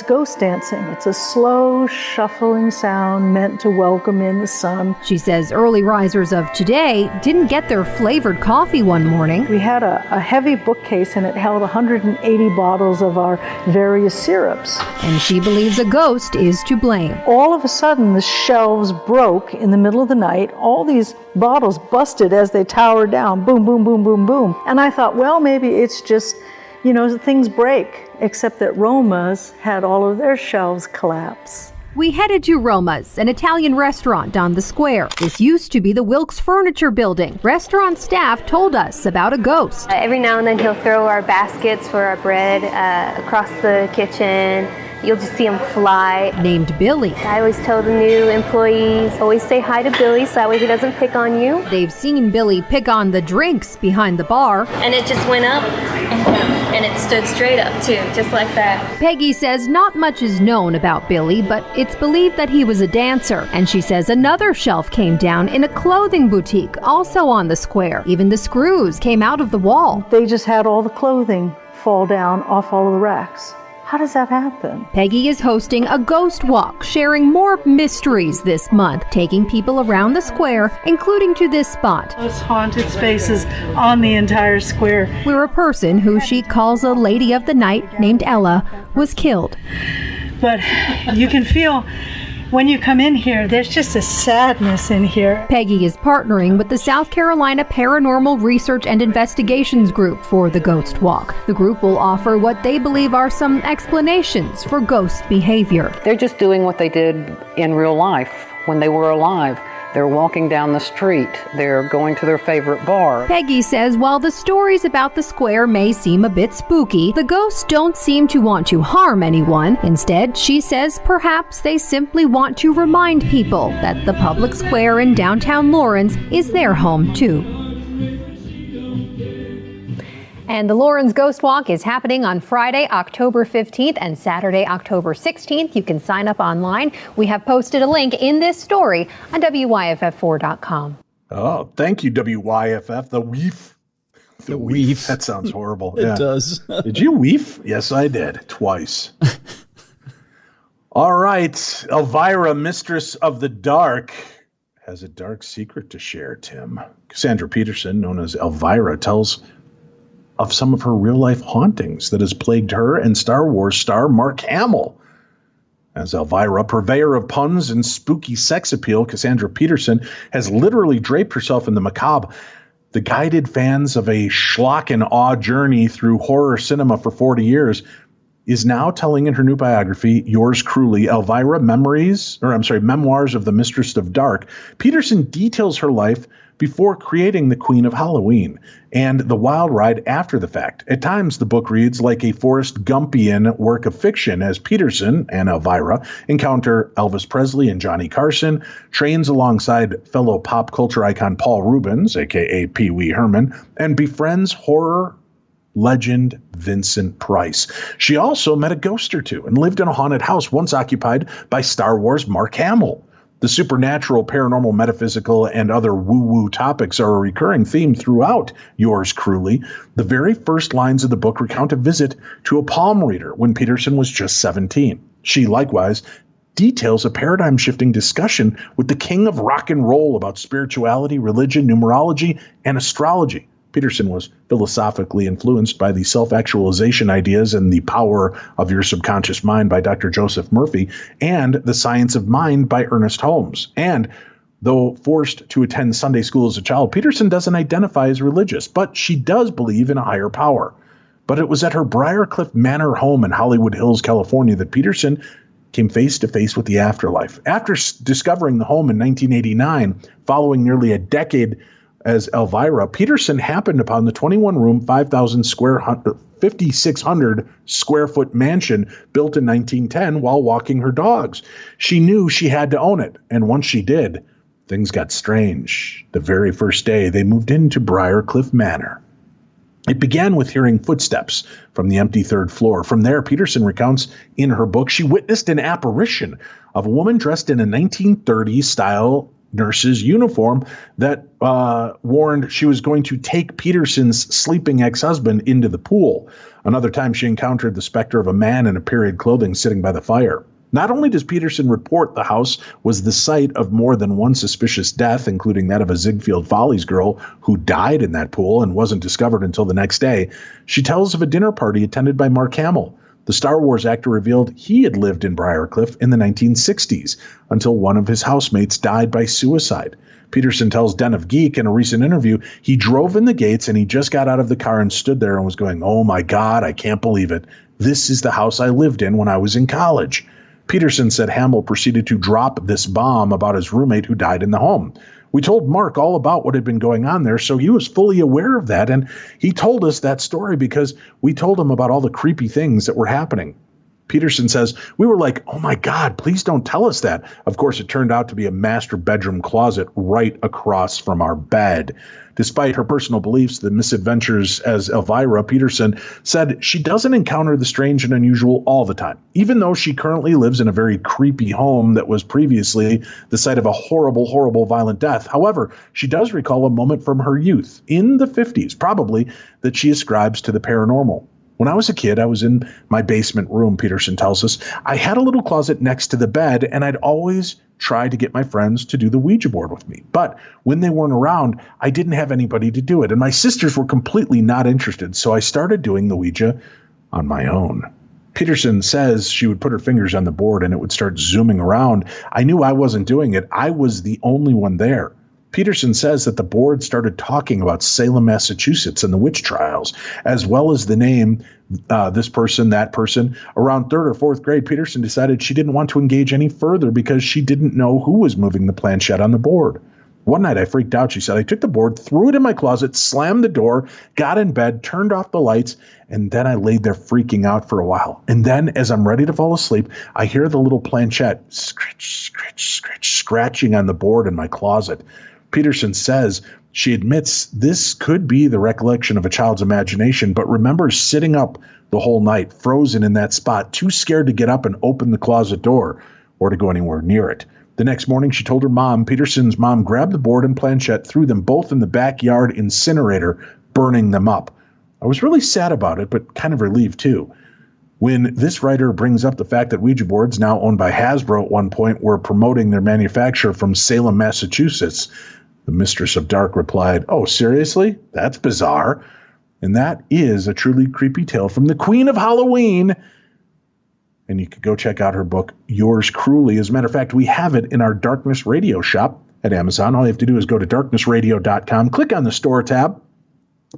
ghost dancing. It's a slow, shuffling sound meant to welcome in the sun. She says early risers of today didn't get their flavored coffee one morning. We had a heavy bookcase, and it held 180 bottles of our various syrups. And she believes a ghost is to blame. All of a sudden, the shelves broke in the middle of the night. All these bottles busted as they towered down. Boom, boom, boom, boom, boom. And I thought, well, maybe it's just, things break. Except that Roma's had all of their shelves collapse. We headed to Roma's, an Italian restaurant on the square. This used to be the Wilkes Furniture Building. Restaurant staff told us about a ghost. Every now and then he'll throw our baskets for our bread across the kitchen. You'll just see him fly. Named Billy. I always tell the new employees, always say hi to Billy so that way he doesn't pick on you. They've seen Billy pick on the drinks behind the bar. And it just went up and it stood straight up too, just like that. Peggy says not much is known about Billy, but it's believed that he was a dancer. And she says another shelf came down in a clothing boutique, also on the square. Even the screws came out of the wall. They just had all the clothing fall down off all of the racks. How does that happen? Peggy is hosting a ghost walk, sharing more mysteries this month, taking people around the square, including to this spot. Those haunted spaces on the entire square. Where a person who she calls a lady of the night named Ella was killed. But you can feel when you come in here, there's just a sadness in here. Peggy is partnering with the South Carolina Paranormal Research and Investigations Group for the Ghost Walk. The group will offer what they believe are some explanations for ghost behavior. They're just doing what they did in real life when they were alive. They're walking down the street. They're going to their favorite bar. Peggy says while the stories about the square may seem a bit spooky, the ghosts don't seem to want to harm anyone. Instead, she says perhaps they simply want to remind people that the public square in downtown Lawrence is their home too. And the Lawrence Ghost Walk is happening on Friday, October 15th and Saturday, October 16th. You can sign up online. We have posted a link in this story on WYFF4.com. Oh, thank you, WYFF. The weef. The weef. That sounds horrible. It does. Did you weef? Yes, I did. Twice. All right. Elvira, Mistress of the Dark, has a dark secret to share, Tim. Cassandra Peterson, known as Elvira, tells of some of her real-life hauntings that has plagued her and Star Wars star Mark Hamill. As Elvira, purveyor of puns and spooky sex appeal, Cassandra Peterson has literally draped herself in the macabre. The guided fans of a schlock and awe journey through horror cinema for 40 years is now telling in her new biography, Yours Cruelly, Elvira Memoirs of the Mistress of Dark. Peterson details her life before creating the Queen of Halloween and the wild ride after the fact. At times, the book reads like a Forrest Gumpian work of fiction as Peterson and Elvira encounter Elvis Presley and Johnny Carson, trains alongside fellow pop culture icon Paul Rubens, a.k.a. Pee Wee Herman, and befriends horror legend Vincent Price. She also met a ghost or two and lived in a haunted house once occupied by Star Wars Mark Hamill. The supernatural, paranormal, metaphysical, and other woo-woo topics are a recurring theme throughout Yours Cruelly. The very first lines of the book recount a visit to a palm reader when Peterson was just 17. She likewise details a paradigm-shifting discussion with the king of rock and roll about spirituality, religion, numerology, and astrology. Peterson was philosophically influenced by the self-actualization ideas and the power of your subconscious mind by Dr. Joseph Murphy and the science of mind by Ernest Holmes. And though forced to attend Sunday school as a child, Peterson doesn't identify as religious, but she does believe in a higher power. But it was at her Briarcliff Manor home in Hollywood Hills, California, that Peterson came face to face with the afterlife. After discovering the home in 1989, following nearly a decade as Elvira, Peterson happened upon the 21-room, 5,600 square foot mansion built in 1910 while walking her dogs. She knew she had to own it, and once she did, things got strange. The very first day they moved into Briarcliff Manor. It began with hearing footsteps from the empty third floor. From there, Peterson recounts in her book, she witnessed an apparition of a woman dressed in a 1930s-style nurse's uniform that warned she was going to take Peterson's sleeping ex-husband into the pool. Another time, she encountered the specter of a man in a period clothing sitting by the fire. Not only does Peterson report the house was the site of more than one suspicious death, including that of a Ziegfeld Follies girl who died in that pool and wasn't discovered until the next day, she tells of a dinner party attended by Mark Hamill. The Star Wars actor revealed he had lived in Briarcliff in the 1960s until one of his housemates died by suicide. Peterson tells Den of Geek in a recent interview he drove in the gates and he just got out of the car and stood there and was going, "Oh my God, I can't believe it. This is the house I lived in when I was in college." Peterson said Hamill proceeded to drop this bomb about his roommate who died in the home. We told Mark all about what had been going on there, so he was fully aware of that, and he told us that story because we told him about all the creepy things that were happening. Peterson says, we were like, "Oh my God, please don't tell us that." Of course, it turned out to be a master bedroom closet right across from our bed. Despite her personal beliefs, the misadventures as Elvira, Peterson said she doesn't encounter the strange and unusual all the time, even though she currently lives in a very creepy home that was previously the site of a horrible, horrible violent death. However, she does recall a moment from her youth, in the 50s, probably, that she ascribes to the paranormal. When I was a kid, I was in my basement room, Peterson tells us. I had a little closet next to the bed, and I'd always try to get my friends to do the Ouija board with me. But when they weren't around, I didn't have anybody to do it, and my sisters were completely not interested, so I started doing the Ouija on my own. Peterson says she would put her fingers on the board, and it would start zooming around. I knew I wasn't doing it. I was the only one there. Peterson says that the board started talking about Salem, Massachusetts and the witch trials, as well as the name, this person, that person. Around third or fourth grade, Peterson decided she didn't want to engage any further because she didn't know who was moving the planchette on the board. One night I freaked out, she said. I took the board, threw it in my closet, slammed the door, got in bed, turned off the lights, and then I laid there freaking out for a while. And then as I'm ready to fall asleep, I hear the little planchette scratch, scratch, scratch, scratching on the board in my closet. Peterson says she admits this could be the recollection of a child's imagination, but remembers sitting up the whole night, frozen in that spot, too scared to get up and open the closet door or to go anywhere near it. The next morning, she told her mom. Peterson's mom grabbed the board and planchette, threw them both in the backyard incinerator, burning them up. I was really sad about it, but kind of relieved too. When this writer brings up the fact that Ouija boards, now owned by Hasbro at one point, were promoting their manufacture from Salem, Massachusetts, the Mistress of Dark replied, "Oh, seriously? That's bizarre." And that is a truly creepy tale from the Queen of Halloween. And you could go check out her book, Yours Cruelly. As a matter of fact, we have it in our Darkness Radio shop at Amazon. All you have to do is go to darknessradio.com, click on the store tab,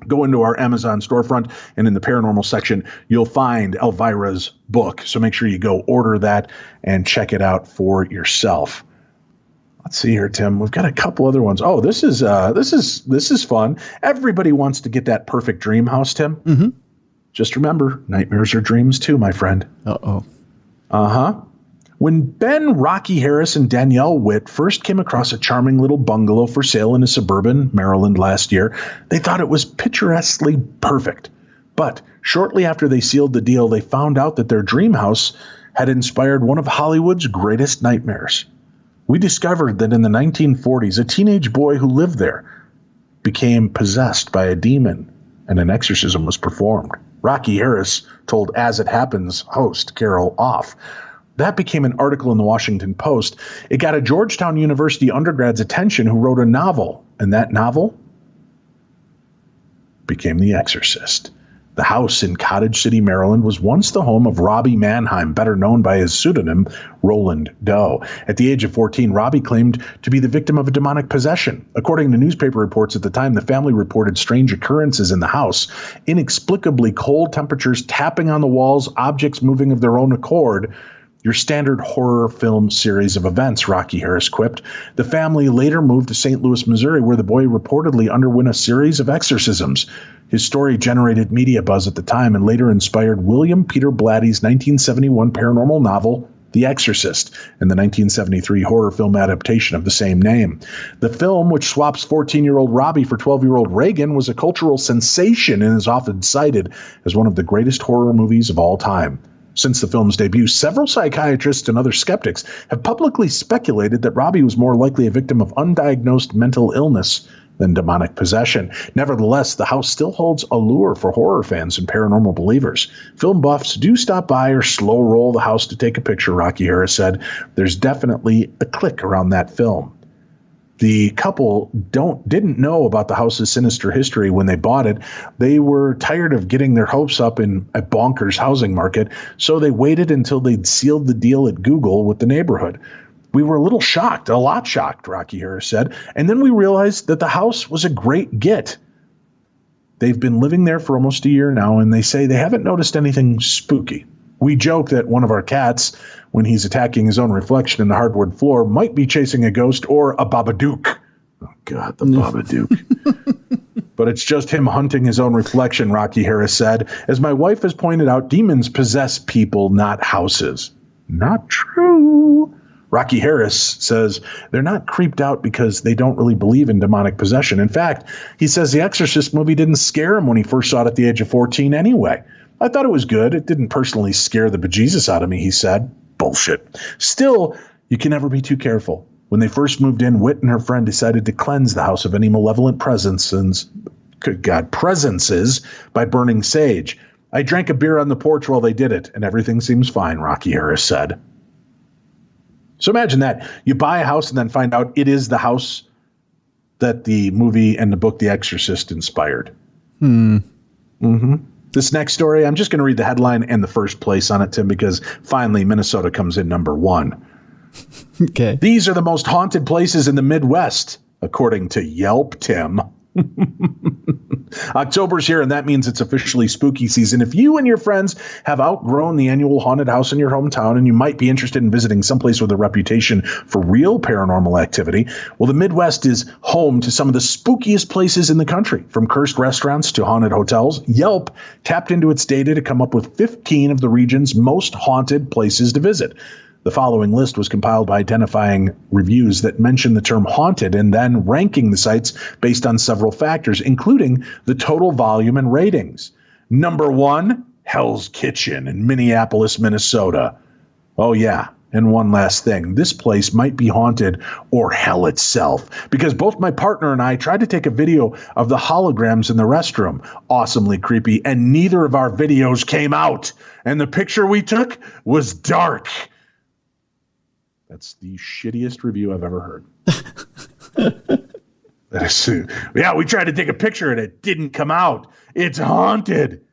go into our Amazon storefront, and in the paranormal section, you'll find Elvira's book. So make sure you go order that and check it out for yourself. Let's see here, Tim. We've got a couple other ones. Oh, this is fun. Everybody wants to get that perfect dream house, Tim. Mm-hmm. Just remember, nightmares are dreams too, my friend. Uh-oh. Uh-huh. When Ben, Rocky Harris, and Danielle Witt first came across a charming little bungalow for sale in a suburban Maryland last year, they thought it was picturesquely perfect. But shortly after they sealed the deal, they found out that their dream house had inspired one of Hollywood's greatest nightmares. We discovered that in the 1940s, a teenage boy who lived there became possessed by a demon, and an exorcism was performed. Rocky Harris told As It Happens host Carol Off, That became an article in the Washington Post. It got a Georgetown University undergrad's attention who wrote a novel, and that novel became The Exorcist. The house in Cottage City, Maryland, was once the home of Robbie Mannheim, better known by his pseudonym, Roland Doe. At the age of 14, Robbie claimed to be the victim of a demonic possession. According to newspaper reports at the time, the family reported strange occurrences in the house, inexplicably cold temperatures, tapping on the walls, objects moving of their own accord. Your standard horror film series of events, Rocky Harris quipped. The family later moved to St. Louis, Missouri, where the boy reportedly underwent a series of exorcisms. His story generated media buzz at the time and later inspired William Peter Blatty's 1971 paranormal novel, The Exorcist, and the 1973 horror film adaptation of the same name. The film, which swaps 14-year-old Robbie for 12-year-old Reagan, was a cultural sensation and is often cited as one of the greatest horror movies of all time. Since the film's debut, several psychiatrists and other skeptics have publicly speculated that Robbie was more likely a victim of undiagnosed mental illness than demonic possession. Nevertheless, the house still holds a lure for horror fans and paranormal believers. Film buffs do stop by or slow roll the house to take a picture, Rocky Harris said. There's definitely a clique around that film. The couple didn't know about the house's sinister history when they bought it. They were tired of getting their hopes up in a bonkers housing market, so they waited until they'd sealed the deal at Google with the neighborhood. We were a lot shocked, Rocky Harris said, and then we realized that the house was a great get. They've been living there for almost a year now, and they say they haven't noticed anything spooky. We joke that one of our cats, when he's attacking his own reflection in the hardwood floor, might be chasing a ghost or a Babadook. Oh, God, the Babadook. But it's just him hunting his own reflection, Rocky Harris said. As my wife has pointed out, demons possess people, not houses. Not true. Rocky Harris says they're not creeped out because they don't really believe in demonic possession. In fact, he says the Exorcist movie didn't scare him when he first saw it at the age of 14 anyway. I thought it was good. It didn't personally scare the bejesus out of me, he said. Bullshit. Still, you can never be too careful. When they first moved in, Whit and her friend decided to cleanse the house of any malevolent presences by burning sage. I drank a beer on the porch while they did it, and everything seems fine, Rocky Harris said. So imagine that. You buy a house and then find out it is the house that the movie and the book The Exorcist inspired. This next story, I'm just going to read the headline and the first place on it, Tim, because finally Minnesota comes in number 1. Okay. These are the most haunted places in the Midwest, according to Yelp, Tim. October's here, and that means it's officially spooky season. If you and your friends have outgrown the annual haunted house in your hometown and you might be interested in visiting someplace with a reputation for real paranormal activity, well, the Midwest is home to some of the spookiest places in the country. From cursed restaurants to haunted hotels, Yelp tapped into its data to come up with 15 of the region's most haunted places to visit. The following list was compiled by identifying reviews that mention the term haunted and then ranking the sites based on several factors, including the total volume and ratings. Number 1, Hell's Kitchen in Minneapolis, Minnesota. Oh, yeah. And one last thing. This place might be haunted or hell itself, because both my partner and I tried to take a video of the holograms in the restroom. Awesomely creepy. And neither of our videos came out. And the picture we took was dark. That's the shittiest review I've ever heard. Yeah, we tried to take a picture and it didn't come out. It's haunted.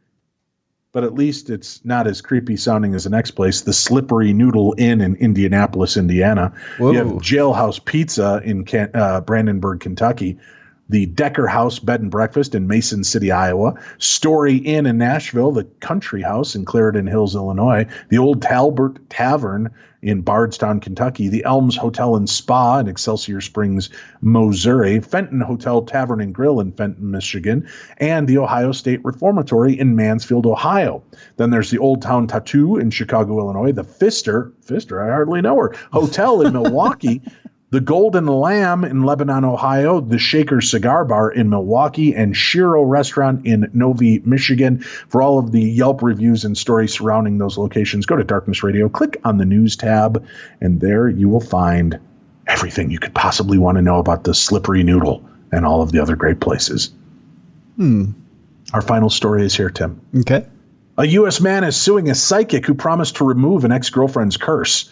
But at least it's not as creepy sounding as the next place, the Slippery Noodle Inn in Indianapolis, Indiana. Whoa. You have Jailhouse Pizza in Brandenburg, Kentucky. The Decker House Bed and Breakfast in Mason City, Iowa. Story Inn in Nashville. The Country House in Clarendon Hills, Illinois. The Old Talbert Tavern in Bardstown, Kentucky. The Elms Hotel and Spa in Excelsior Springs, Missouri. Fenton Hotel Tavern and Grill in Fenton, Michigan. And the Ohio State Reformatory in Mansfield, Ohio. Then there's the Old Town Tattoo in Chicago, Illinois. The Pfister, I hardly know her, Hotel in Milwaukee. The Golden Lamb in Lebanon, Ohio, the Shaker Cigar Bar in Milwaukee, and Shiro Restaurant in Novi, Michigan. For all of the Yelp reviews and stories surrounding those locations, go to Darkness Radio, click on the News tab, and there you will find everything you could possibly want to know about the Slippery Noodle and all of the other great places. Our final story is here, Tim. Okay. A U.S. man is suing a psychic who promised to remove an ex-girlfriend's curse.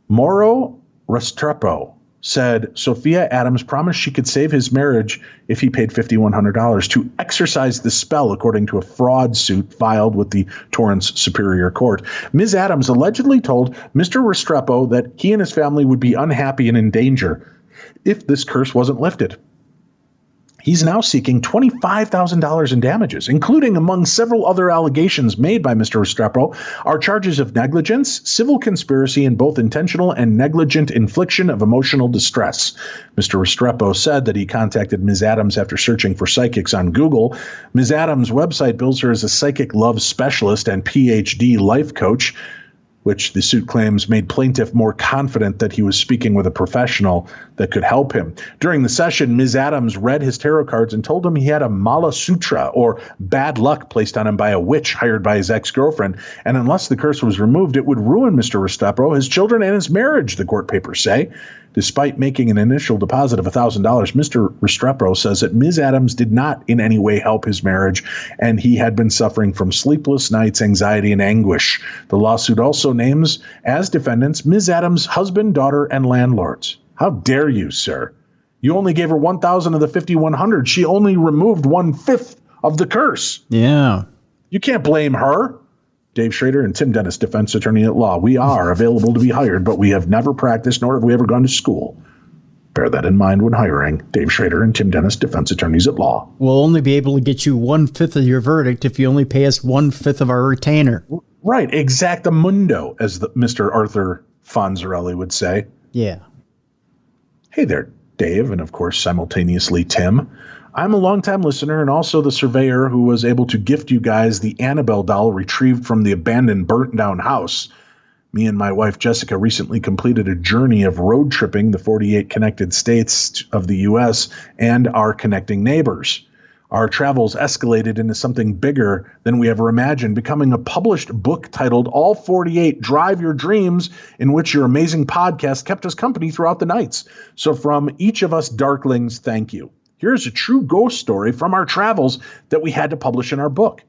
Mauro Restrepo said Sophia Adams promised she could save his marriage if he paid $5,100 to exorcise the spell, according to a fraud suit filed with the Torrance Superior Court. Ms. Adams allegedly told Mr. Restrepo that he and his family would be unhappy and in danger if this curse wasn't lifted. He's now seeking $25,000 in damages, including, among several other allegations made by Mr. Restrepo, are charges of negligence, civil conspiracy, and both intentional and negligent infliction of emotional distress. Mr. Restrepo said that he contacted Ms. Adams after searching for psychics on Google. Ms. Adams' website bills her as a psychic love specialist and PhD life coach, which the suit claims made plaintiff more confident that he was speaking with a professional that could help him. During the session, Ms. Adams read his tarot cards and told him he had a Mala Sutra, or bad luck, placed on him by a witch hired by his ex-girlfriend, and unless the curse was removed, it would ruin Mr. Restrepo, his children, and his marriage, the court papers say. Despite making an initial deposit of $1,000, Mr. Restrepo says that Ms. Adams did not in any way help his marriage, and he had been suffering from sleepless nights, anxiety, and anguish. The lawsuit also names as defendants Ms. Adams' husband, daughter, and landlords. How dare you, sir? You only gave her $1,000 of the $5,100. She only removed 1/5 of the curse. Yeah. You can't blame her. Dave Schrader and Tim Dennis, defense attorney at law. We are available to be hired, but we have never practiced, nor have we ever gone to school. Bear that in mind when hiring. Dave Schrader and Tim Dennis, defense attorneys at law. We'll only be able to get you 1/5 of your verdict if you only pay us 1/5 of our retainer. Right. Exactamundo, as Mr. Arthur Fonzarelli would say. Yeah. Hey there, Dave, and of course, simultaneously, Tim. I'm a longtime listener and also the surveyor who was able to gift you guys the Annabelle doll retrieved from the abandoned, burnt-down house. Me and my wife, Jessica, recently completed a journey of road tripping the 48 connected states of the U.S. and our connecting neighbors. Our travels escalated into something bigger than we ever imagined, becoming a published book titled All 48 Drive Your Dreams, in which your amazing podcast kept us company throughout the nights. So from each of us Darklings, thank you. Here's a true ghost story from our travels that we had to publish in our book.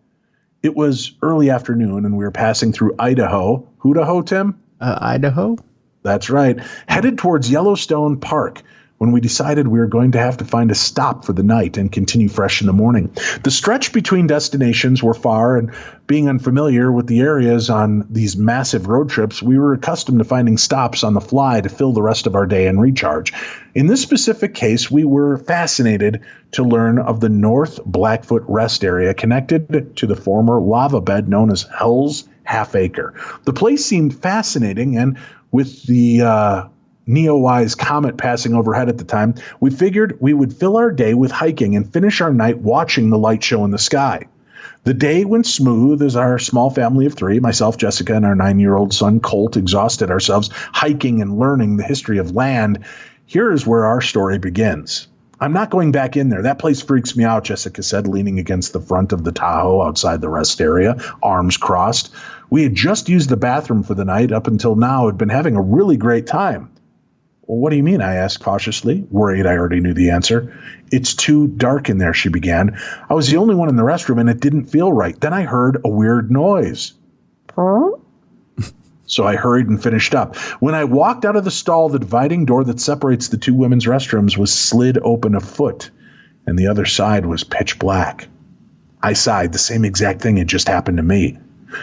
It was early afternoon, and we were passing through Idaho. Idaho, Tim? Idaho? That's right. Headed towards Yellowstone Park, when we decided we were going to have to find a stop for the night and continue fresh in the morning. The stretch between destinations were far, and being unfamiliar with the areas on these massive road trips, we were accustomed to finding stops on the fly to fill the rest of our day and recharge. In this specific case, we were fascinated to learn of the North Blackfoot Rest Area connected to the former lava bed known as Hell's Half Acre. The place seemed fascinating, and with the Neowise comet passing overhead at the time, we figured we would fill our day with hiking and finish our night watching the light show in the sky. The day went smooth as our small family of three, myself, Jessica, and our 9-year-old son, Colt, exhausted ourselves hiking and learning the history of land. Here is where our story begins. I'm not going back in there. That place freaks me out, Jessica said, leaning against the front of the Tahoe outside the rest area, arms crossed. We had just used the bathroom for the night. Up until now, had been having a really great time. Well, what do you mean? I asked cautiously, worried I already knew the answer. It's too dark in there, she began. I was the only one in the restroom, and it didn't feel right. Then I heard a weird noise. Huh? So I hurried and finished up. When I walked out of the stall, the dividing door that separates the two women's restrooms was slid open a foot, and the other side was pitch black. I sighed. The same exact thing had just happened to me.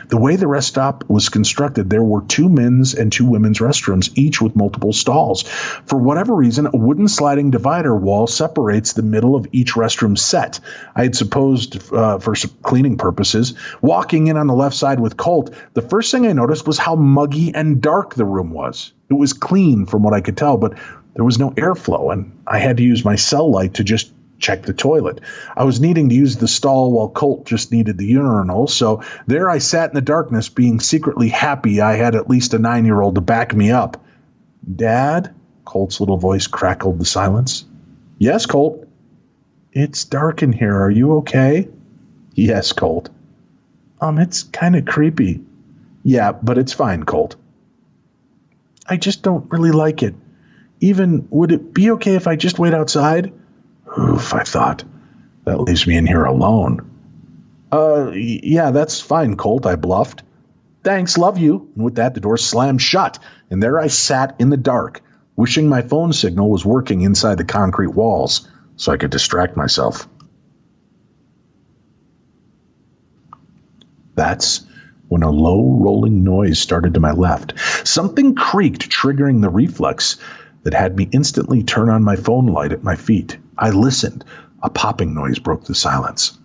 The way the rest stop was constructed, there were 2 men's and 2 women's restrooms, each with multiple stalls. For whatever reason, a wooden sliding divider wall separates the middle of each restroom set. I had supposed for cleaning purposes. Walking in on the left side with Colt, the first thing I noticed was how muggy and dark the room was. It was clean from what I could tell, but there was no airflow, and I had to use my cell light to just check the toilet. I was needing to use the stall while Colt just needed the urinal, so there I sat in the darkness, being secretly happy I had at least a 9-year-old to back me up. Dad? Colt's little voice crackled the silence. Yes, Colt. It's dark in here. Are you okay? Yes, Colt. It's kind of creepy. Yeah, but it's fine, Colt. I just don't really like it. Even, would it be okay if I just wait outside? Oof, I thought. That leaves me in here alone. Yeah, that's fine, Colt, I bluffed. Thanks, love you. And with that, the door slammed shut, and there I sat in the dark, wishing my phone signal was working inside the concrete walls so I could distract myself. That's when a low rolling noise started to my left. Something creaked, triggering the reflex that had me instantly turn on my phone light at my feet. I listened. A popping noise broke the silence.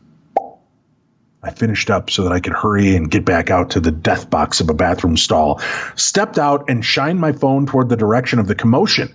I finished up so that I could hurry and get back out to the death box of a bathroom stall, stepped out and shined my phone toward the direction of the commotion.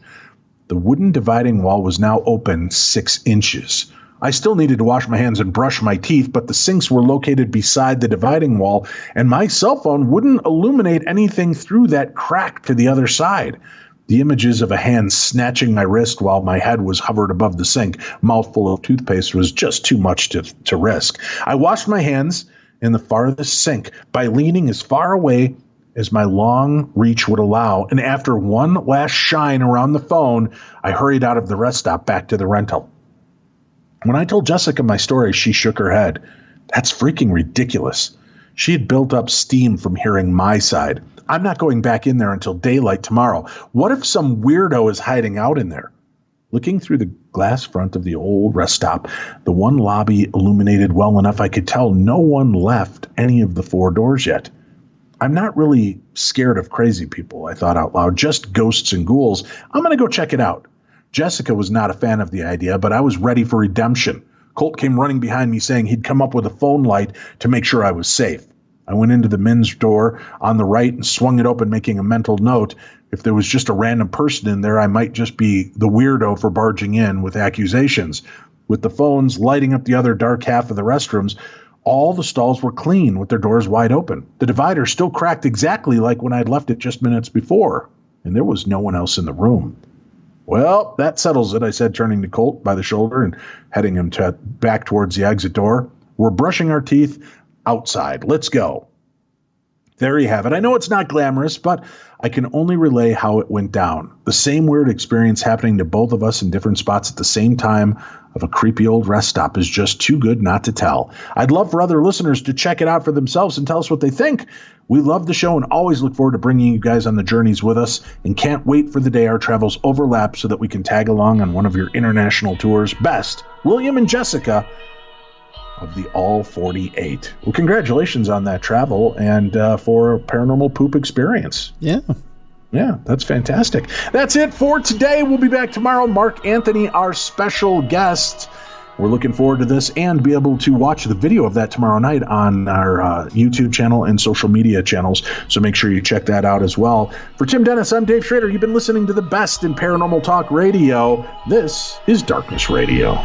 The wooden dividing wall was now open 6 inches. I still needed to wash my hands and brush my teeth, but the sinks were located beside the dividing wall, and my cell phone wouldn't illuminate anything through that crack to the other side. The images of a hand snatching my wrist while my head was hovered above the sink, mouthful of toothpaste, was just too much to risk. I washed my hands in the farthest sink by leaning as far away as my long reach would allow, and after one last shine around the phone, I hurried out of the rest stop back to the rental. When I told Jessica my story, she shook her head. That's freaking ridiculous. She had built up steam from hearing my side. I'm not going back in there until daylight tomorrow. What if some weirdo is hiding out in there? Looking through the glass front of the old rest stop, the one lobby illuminated well enough I could tell no one left any of the 4 doors yet. I'm not really scared of crazy people, I thought out loud, just ghosts and ghouls. I'm going to go check it out. Jessica was not a fan of the idea, but I was ready for redemption. Colt came running behind me saying he'd come up with a phone light to make sure I was safe. I went into the men's door on the right and swung it open, making a mental note. If there was just a random person in there, I might just be the weirdo for barging in with accusations. With the phones lighting up the other dark half of the restrooms, all the stalls were clean with their doors wide open. The divider still cracked exactly like when I'd left it just minutes before, and there was no one else in the room. Well, that settles it, I said, turning to Colt by the shoulder and heading him back towards the exit door. We're brushing our teeth outside. Let's go. There you have it. I know it's not glamorous, but I can only relay how it went down. The same weird experience happening to both of us in different spots at the same time of a creepy old rest stop is just too good not to tell. I'd love for other listeners to check it out for themselves and tell us what they think. We love the show and always look forward to bringing you guys on the journeys with us, and can't wait for the day our travels overlap so that we can tag along on one of your international tours. Best, William and Jessica of the All 48. Well, congratulations on that travel and for a paranormal poop experience. Yeah, that's fantastic. That's it for today. We'll be back tomorrow. Mark Anthony, our special guest. We're looking forward to this and be able to watch the video of that tomorrow night on our YouTube channel and social media channels. So make sure you check that out as well. For Tim Dennis, I'm Dave Schrader. You've been listening to the best in paranormal talk radio. This is Darkness Radio.